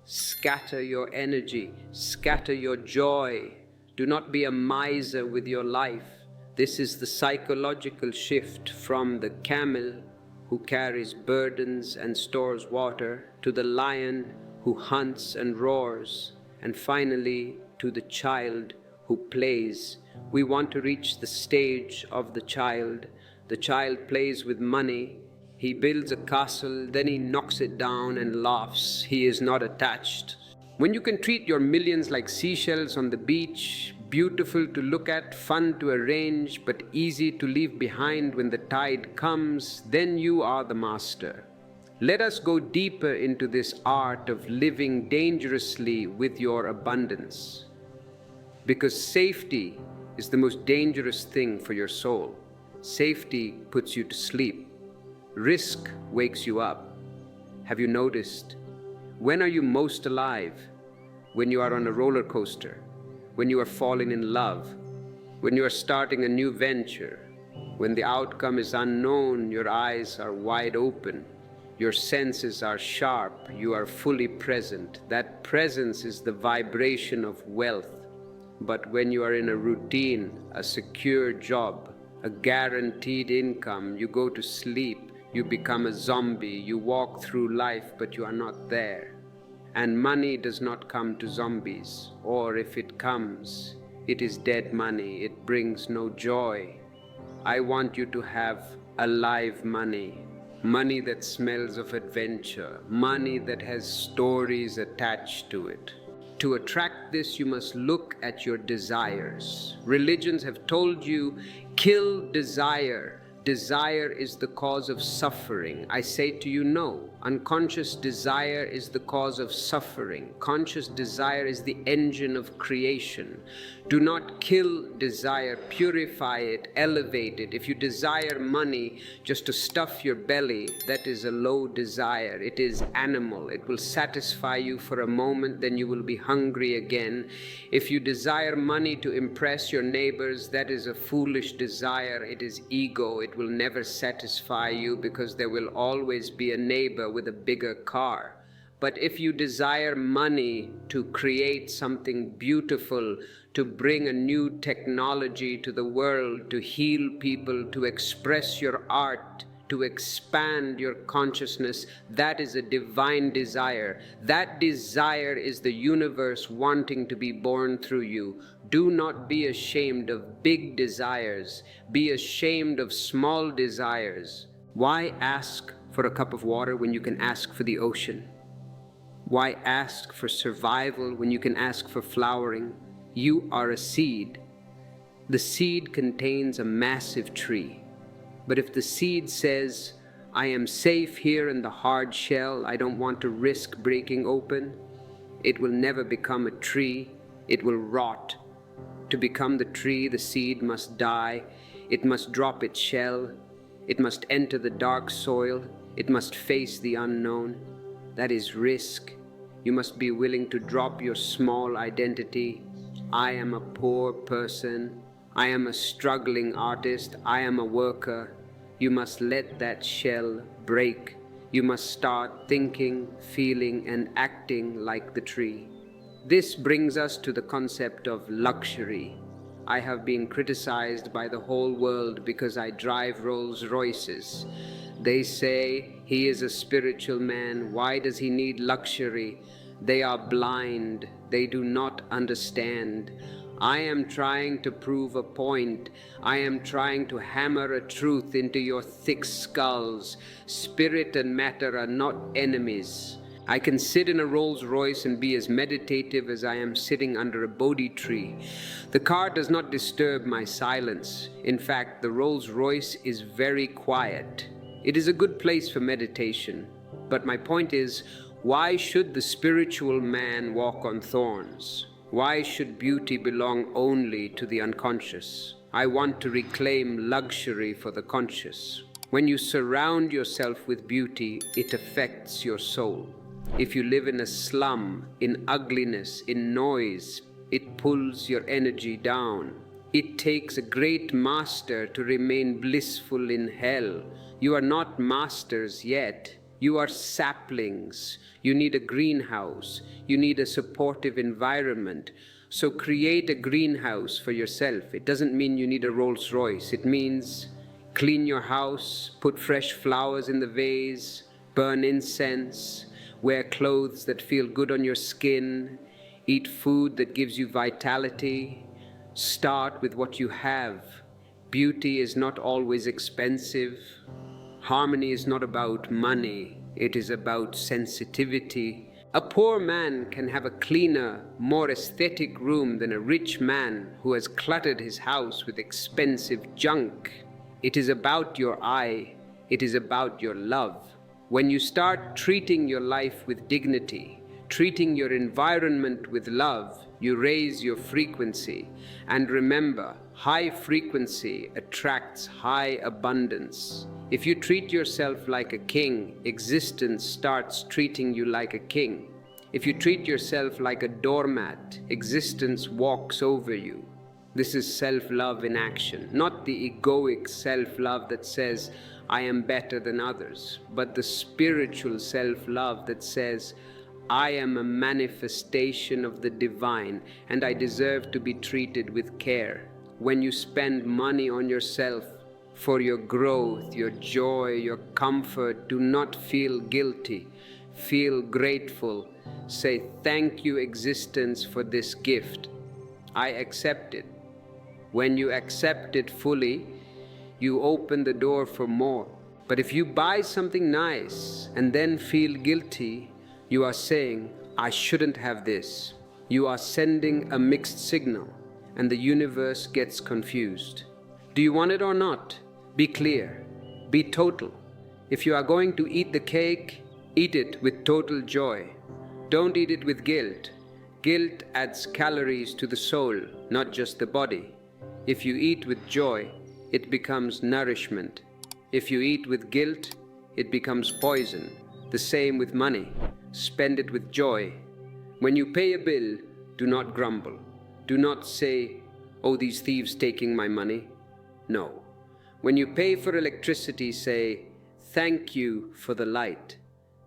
Scatter your energy, scatter your joy. Do not be a miser with your life. This is the psychological shift from the camel who carries burdens and stores water to the lion who hunts and roars, and finally to the child who plays. We want to reach the stage of the child. The child plays with money. He builds a castle, then he knocks it down and laughs. He is not attached. When you can treat your millions like seashells on the beach, beautiful to look at, fun to arrange, but easy to leave behind when the tide comes, then you are the master. Let us go deeper into this art of living dangerously with your abundance. Because safety is the most dangerous thing for your soul. Safety puts you to sleep. Risk wakes you up. Have you noticed? When are you most alive? When you are on a roller coaster, when you are falling in love, when you are starting a new venture, when the outcome is unknown, your eyes are wide open, your senses are sharp, you are fully present. That presence is the vibration of wealth. But when you are in a routine, a secure job, a guaranteed income, you go to sleep, you become a zombie, you walk through life, but you are not there. And money does not come to zombies, or if it comes, it is dead money, it brings no joy. I want you to have alive money, money that smells of adventure, money that has stories attached to it. To attract this, you must look at your desires. Religions have told you, kill desire. Desire is the cause of suffering. I say to you, no. Unconscious desire is the cause of suffering. Conscious desire is the engine of creation. Do not kill desire, purify it, elevate it. If you desire money just to stuff your belly, that is a low desire. It is animal. It will satisfy you for a moment, then you will be hungry again. If you desire money to impress your neighbors, that is a foolish desire. It is ego. It will never satisfy you because there will always be a neighbor with a bigger car. But if you desire money to create something beautiful, to bring a new technology to the world, to heal people, to express your art, to expand your consciousness, that is a divine desire. That desire is the universe wanting to be born through you. Do not be ashamed of big desires. Be ashamed of small desires. Why ask for a cup of water when you can ask for the ocean? Why ask for survival when you can ask for flowering? You are a seed. The seed contains a massive tree. But if the seed says, I am safe here in the hard shell, I don't want to risk breaking open, it will never become a tree. It will rot. To become the tree, the seed must die. It must drop its shell. It must enter the dark soil. It must face the unknown. That is risk. You must be willing to drop your small identity. I am a poor person. I am a struggling artist. I am a worker. You must let that shell break. You must start thinking, feeling, and acting like the tree. This brings us to the concept of luxury. I have been criticized by the whole world because I drive Rolls Royces. They say he is a spiritual man. Why does he need luxury? They are blind. They do not understand. I am trying to prove a point. I am trying to hammer a truth into your thick skulls. Spirit and matter are not enemies. I can sit in a Rolls Royce and be as meditative as I am sitting under a Bodhi tree. The car does not disturb my silence. In fact, the Rolls Royce is very quiet. It is a good place for meditation. But my point is, why should the spiritual man walk on thorns? Why should beauty belong only to the unconscious? I want to reclaim luxury for the conscious. When you surround yourself with beauty, it affects your soul. If you live in a slum, in ugliness, in noise, it pulls your energy down. It takes a great master to remain blissful in hell. You are not masters yet. You are saplings. You need a greenhouse. You need a supportive environment. So create a greenhouse for yourself. It doesn't mean you need a Rolls Royce. It means clean your house, put fresh flowers in the vase, burn incense, wear clothes that feel good on your skin, eat food that gives you vitality. Start with what you have. Beauty is not always expensive. Harmony is not about money. It is about sensitivity. A poor man can have a cleaner, more aesthetic room than a rich man who has cluttered his house with expensive junk. It is about your eye. It is about your love. When you start treating your life with dignity, treating your environment with love, you raise your frequency. And remember, high frequency attracts high abundance. If you treat yourself like a king, existence starts treating you like a king. If you treat yourself like a doormat, existence walks over you. This is self-love in action, not the egoic self-love that says, I am better than others, but the spiritual self-love that says, I am a manifestation of the divine and I deserve to be treated with care. When you spend money on yourself for your growth, your joy, your comfort, do not feel guilty. Feel grateful. Say, thank you, existence, for this gift. I accept it. When you accept it fully, you open the door for more. But if you buy something nice and then feel guilty, you are saying, I shouldn't have this. You are sending a mixed signal, and the universe gets confused. Do you want it or not? Be clear. Be total. If you are going to eat the cake, eat it with total joy. Don't eat it with guilt. Guilt adds calories to the soul, not just the body. If you eat with joy, it becomes nourishment. If you eat with guilt, it becomes poison. The same with money. Spend it with joy. When you pay a bill, do not grumble. Do not say, oh, these thieves taking my money. No. When you pay for electricity, say, thank you for the light.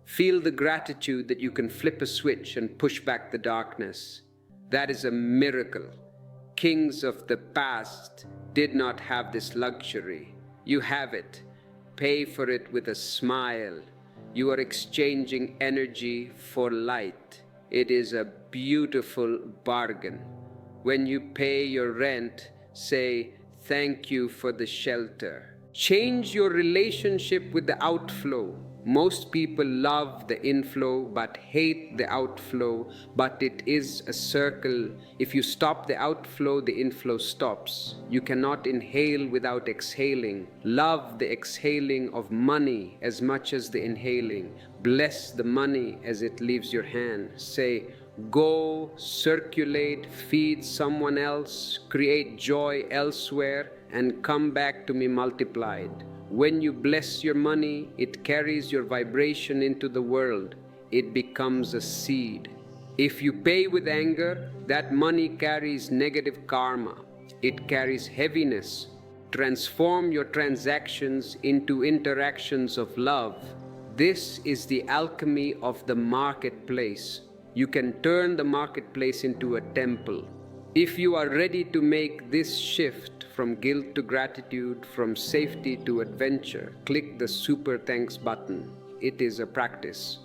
Feel the gratitude that you can flip a switch and push back the darkness. That is a miracle. Kings of the past did not have this luxury. You have it. Pay for it with a smile. You are exchanging energy for light. It is a beautiful bargain. When you pay your rent, say, thank you for the shelter. Change your relationship with the outflow. Most people love the inflow but hate the outflow, but it is a circle. If you stop the outflow, the inflow stops. You cannot inhale without exhaling. Love the exhaling of money as much as the inhaling. Bless the money as it leaves your hand. Say, go, circulate, feed someone else, create joy elsewhere, and come back to me multiplied. When you bless your money, it carries your vibration into the world. It becomes a seed. If you pay with anger, that money carries negative karma. It carries heaviness. Transform your transactions into interactions of love. This is the alchemy of the marketplace. You can turn the marketplace into a temple. If you are ready to make this shift from guilt to gratitude, from safety to adventure, click the super thanks button. It is a practice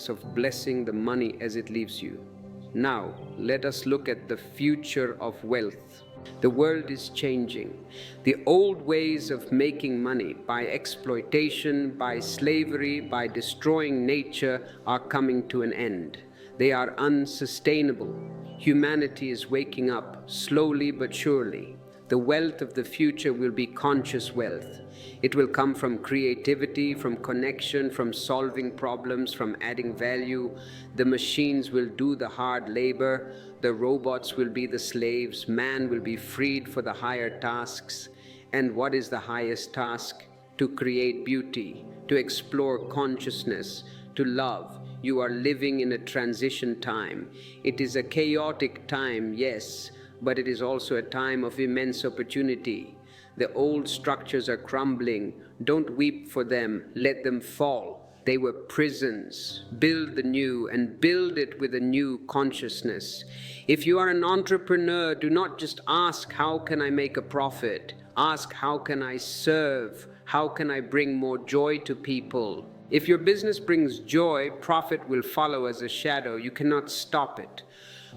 of blessing the money as it leaves you. Now, let us look at the future of wealth. The world is changing. The old ways of making money by exploitation, by slavery, by destroying nature are coming to an end. They are unsustainable. Humanity is waking up slowly but surely. The wealth of the future will be conscious wealth. It will come from creativity, from connection, from solving problems, from adding value. The machines will do the hard labor. The robots will be the slaves. Man will be freed for the higher tasks. And what is the highest task? To create beauty, to explore consciousness, to love. You are living in a transition time. It is a chaotic time, yes, but it is also a time of immense opportunity. The old structures are crumbling. Don't weep for them, let them fall. They were prisons. Build the new, and build it with a new consciousness. If you are an entrepreneur, do not just ask, how can I make a profit? Ask, how can I serve? How can I bring more joy to people? If your business brings joy, profit will follow as a shadow. You cannot stop it.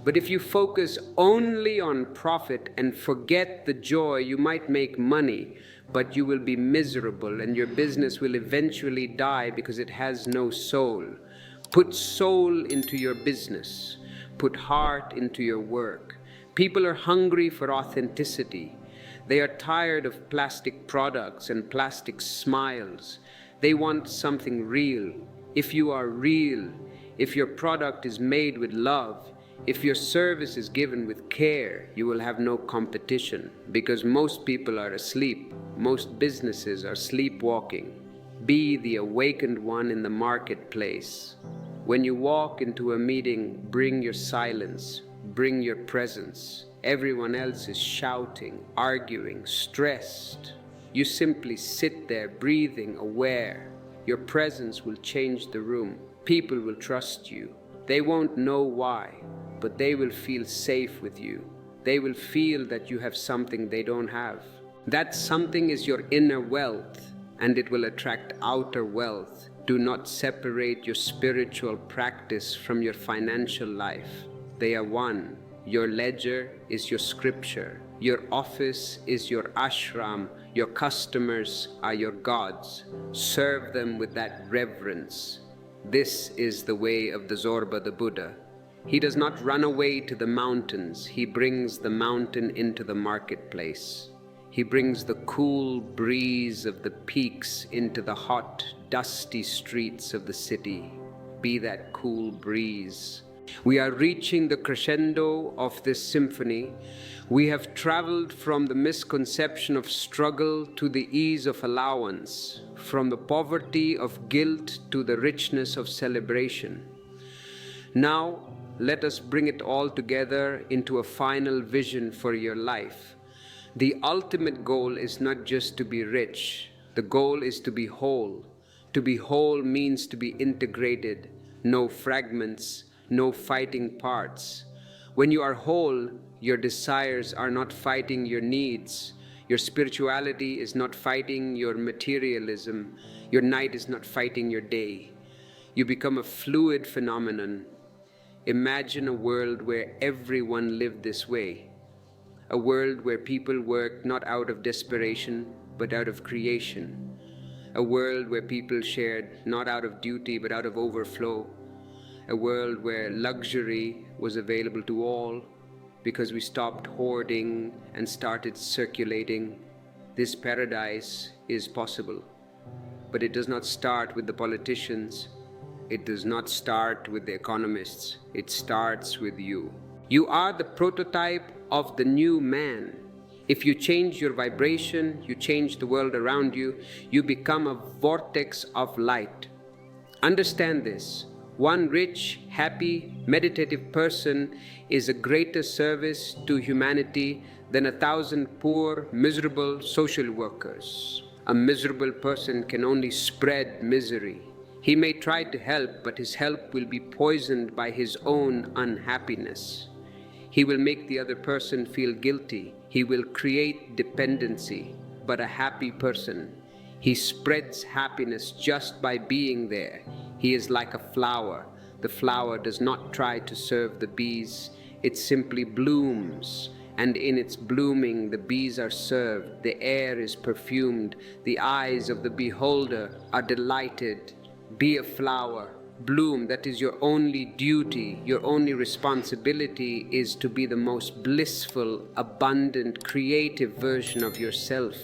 But if you focus only on profit and forget the joy, you might make money, but you will be miserable, and your business will eventually die because it has no soul. Put soul into your business. Put heart into your work. People are hungry for authenticity. They are tired of plastic products and plastic smiles. They want something real. If you are real, if your product is made with love, if your service is given with care, you will have no competition, because most people are asleep. Most businesses are sleepwalking. Be the awakened one in the marketplace. When you walk into a meeting, bring your silence, bring your presence. Everyone else is shouting, arguing, stressed. You simply sit there, breathing, aware. Your presence will change the room. People will trust you. They won't know why, but they will feel safe with you. They will feel that you have something they don't have. That something is your inner wealth, and it will attract outer wealth. Do not separate your spiritual practice from your financial life. They are one. Your ledger is your scripture. Your office is your ashram. Your customers are your gods. Serve them with that reverence. This is the way of the Zorba the Buddha. He does not run away to the mountains. He brings the mountain into the marketplace. He brings the cool breeze of the peaks into the hot, dusty streets of the city. Be that cool breeze. We are reaching the crescendo of this symphony. We have traveled from the misconception of struggle to the ease of allowance, from the poverty of guilt to the richness of celebration. Now, let us bring it all together into a final vision for your life. The ultimate goal is not just to be rich. The goal is to be whole. To be whole means to be integrated, no fragments, no fighting parts. When you are whole, your desires are not fighting your needs. Your spirituality is not fighting your materialism. Your night is not fighting your day. You become a fluid phenomenon. Imagine a world where everyone lived this way. A world where people worked not out of desperation, but out of creation. A world where people shared not out of duty, but out of overflow. A world where luxury was available to all because we stopped hoarding and started circulating. This paradise is possible, but it does not start with the politicians. It does not start with the economists. It starts with you. You are the prototype of the new man. If you change your vibration, you change the world around you, you become a vortex of light. Understand this. One rich, happy, meditative person is a greater service to humanity than 1,000 poor, miserable social workers. A miserable person can only spread misery. He may try to help, but his help will be poisoned by his own unhappiness. He will make the other person feel guilty. He will create dependency. But a happy person, he spreads happiness just by being there. He is like a flower. The flower does not try to serve the bees. It simply blooms. And in its blooming, the bees are served. The air is perfumed. The eyes of the beholder are delighted. Be a flower. Bloom. That is your only duty. Your only responsibility is to be the most blissful, abundant, creative version of yourself.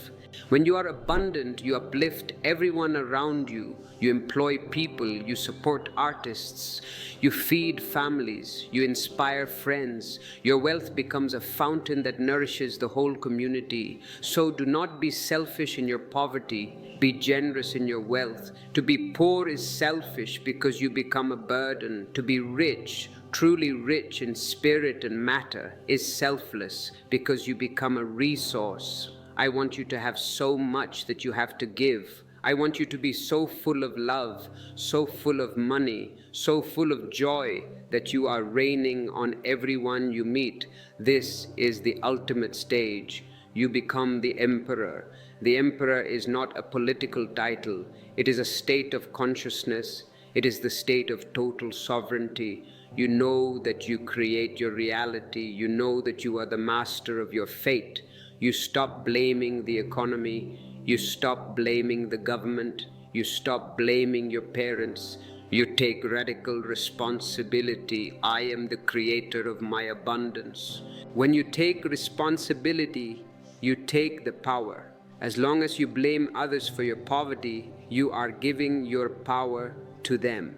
When you are abundant, you uplift everyone around you. You employ people, you support artists, you feed families, you inspire friends. Your wealth becomes a fountain that nourishes the whole community. So do not be selfish in your poverty. Be generous in your wealth. To be poor is selfish because you become a burden. To be rich, truly rich in spirit and matter, is selfless because you become a resource. I want you to have so much that you have to give. I want you to be so full of love, so full of money, so full of joy that you are raining on everyone you meet. This is the ultimate stage. You become the emperor. The emperor is not a political title. It is a state of consciousness. It is the state of total sovereignty. You know that you create your reality. You know that you are the master of your fate. You stop blaming the economy. You stop blaming the government. You stop blaming your parents. You take radical responsibility. I am the creator of my abundance. When you take responsibility, you take the power. As long as you blame others for your poverty, you are giving your power to them.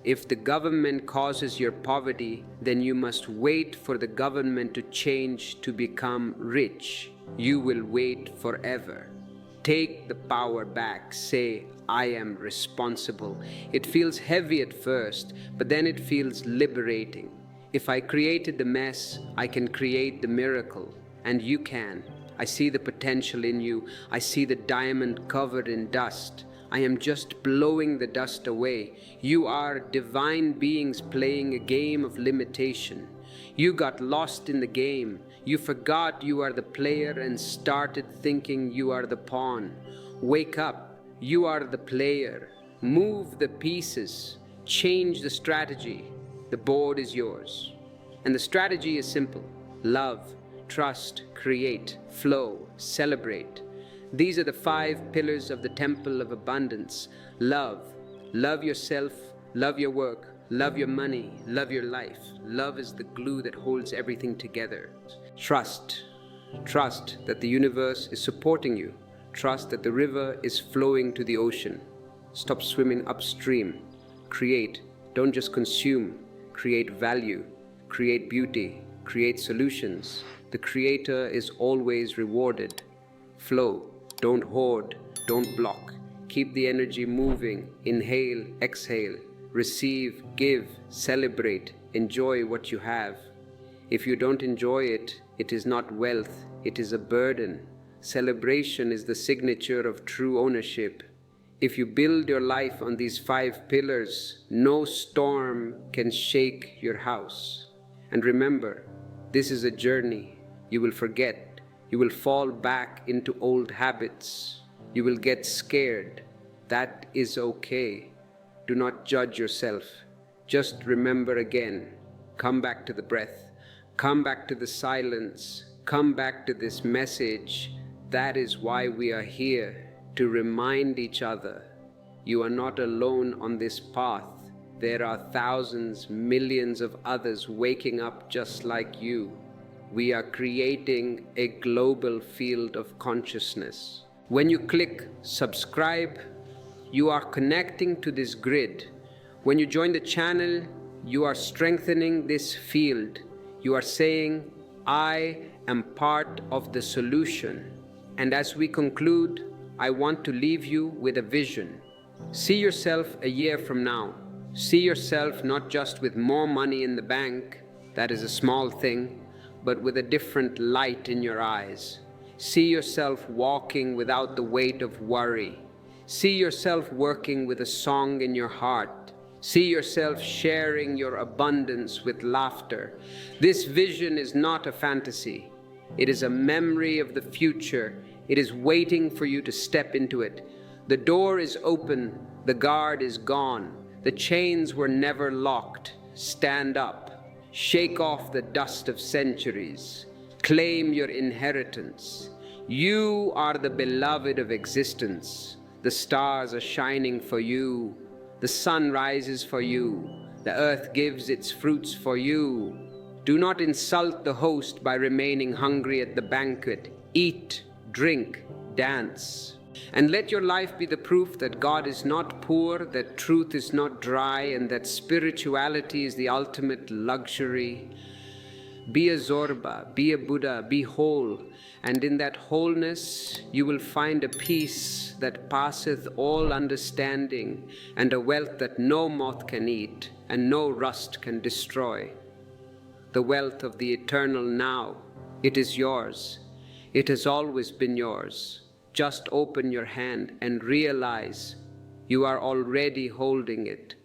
If the government causes your poverty, then you must wait for the government to change to become rich. You will wait forever. Take the power back. Say, I am responsible. It feels heavy at first, but then it feels liberating. If I created the mess, I can create the miracle. And you can. I see the potential in you. I see the diamond covered in dust. I am just blowing the dust away. You are divine beings playing a game of limitation. You got lost in the game. You forgot you are the player and started thinking you are the pawn. Wake up. You are the player. Move the pieces. Change the strategy. The board is yours. And the strategy is simple. Love, trust, create, flow, celebrate. These are the 5 pillars of the temple of abundance. Love. Love yourself. Love your work. Love your money. Love your life. Love is the glue that holds everything together. Trust. Trust that the universe is supporting you. Trust that the river is flowing to the ocean. Stop swimming upstream. Create. Don't just consume. Create value. Create beauty. Create solutions. The creator is always rewarded. Flow. Don't hoard. Don't block. Keep the energy moving. Inhale, exhale. Receive, give, celebrate. Enjoy what you have. If you don't enjoy it, it is not wealth, it is a burden. Celebration is the signature of true ownership. If you build your life on these 5 pillars, no storm can shake your house. And remember, this is a journey. You will forget. You will fall back into old habits. You will get scared. That is okay. Do not judge yourself. Just remember again. Come back to the breath. Come back to the silence. Come back to this message. That is why we are here, to remind each other. You are not alone on this path. There are thousands, millions of others waking up just like you. We are creating a global field of consciousness. When you click subscribe, you are connecting to this grid. When you join the channel, you are strengthening this field. You are saying, I am part of the solution. And as we conclude, I want to leave you with a vision. See yourself a year from now. See yourself not just with more money in the bank, that is a small thing, but with a different light in your eyes. See yourself walking without the weight of worry. See yourself working with a song in your heart. See yourself sharing your abundance with laughter. This vision is not a fantasy. It is a memory of the future. It is waiting for you to step into it. The door is open. The guard is gone. The chains were never locked. Stand up. Shake off the dust of centuries. Claim your inheritance. You are the beloved of existence. The stars are shining for you. The sun rises for you. The earth gives its fruits for you. Do not insult the host by remaining hungry at the banquet. Eat, drink, dance. And let your life be the proof that God is not poor, that truth is not dry, and that spirituality is the ultimate luxury. Be a Zorba, be a Buddha, be whole, and in that wholeness you will find a peace that passeth all understanding, and a wealth that no moth can eat, and no rust can destroy. The wealth of the eternal now, it is yours. It has always been yours. Just open your hand and realize you are already holding it.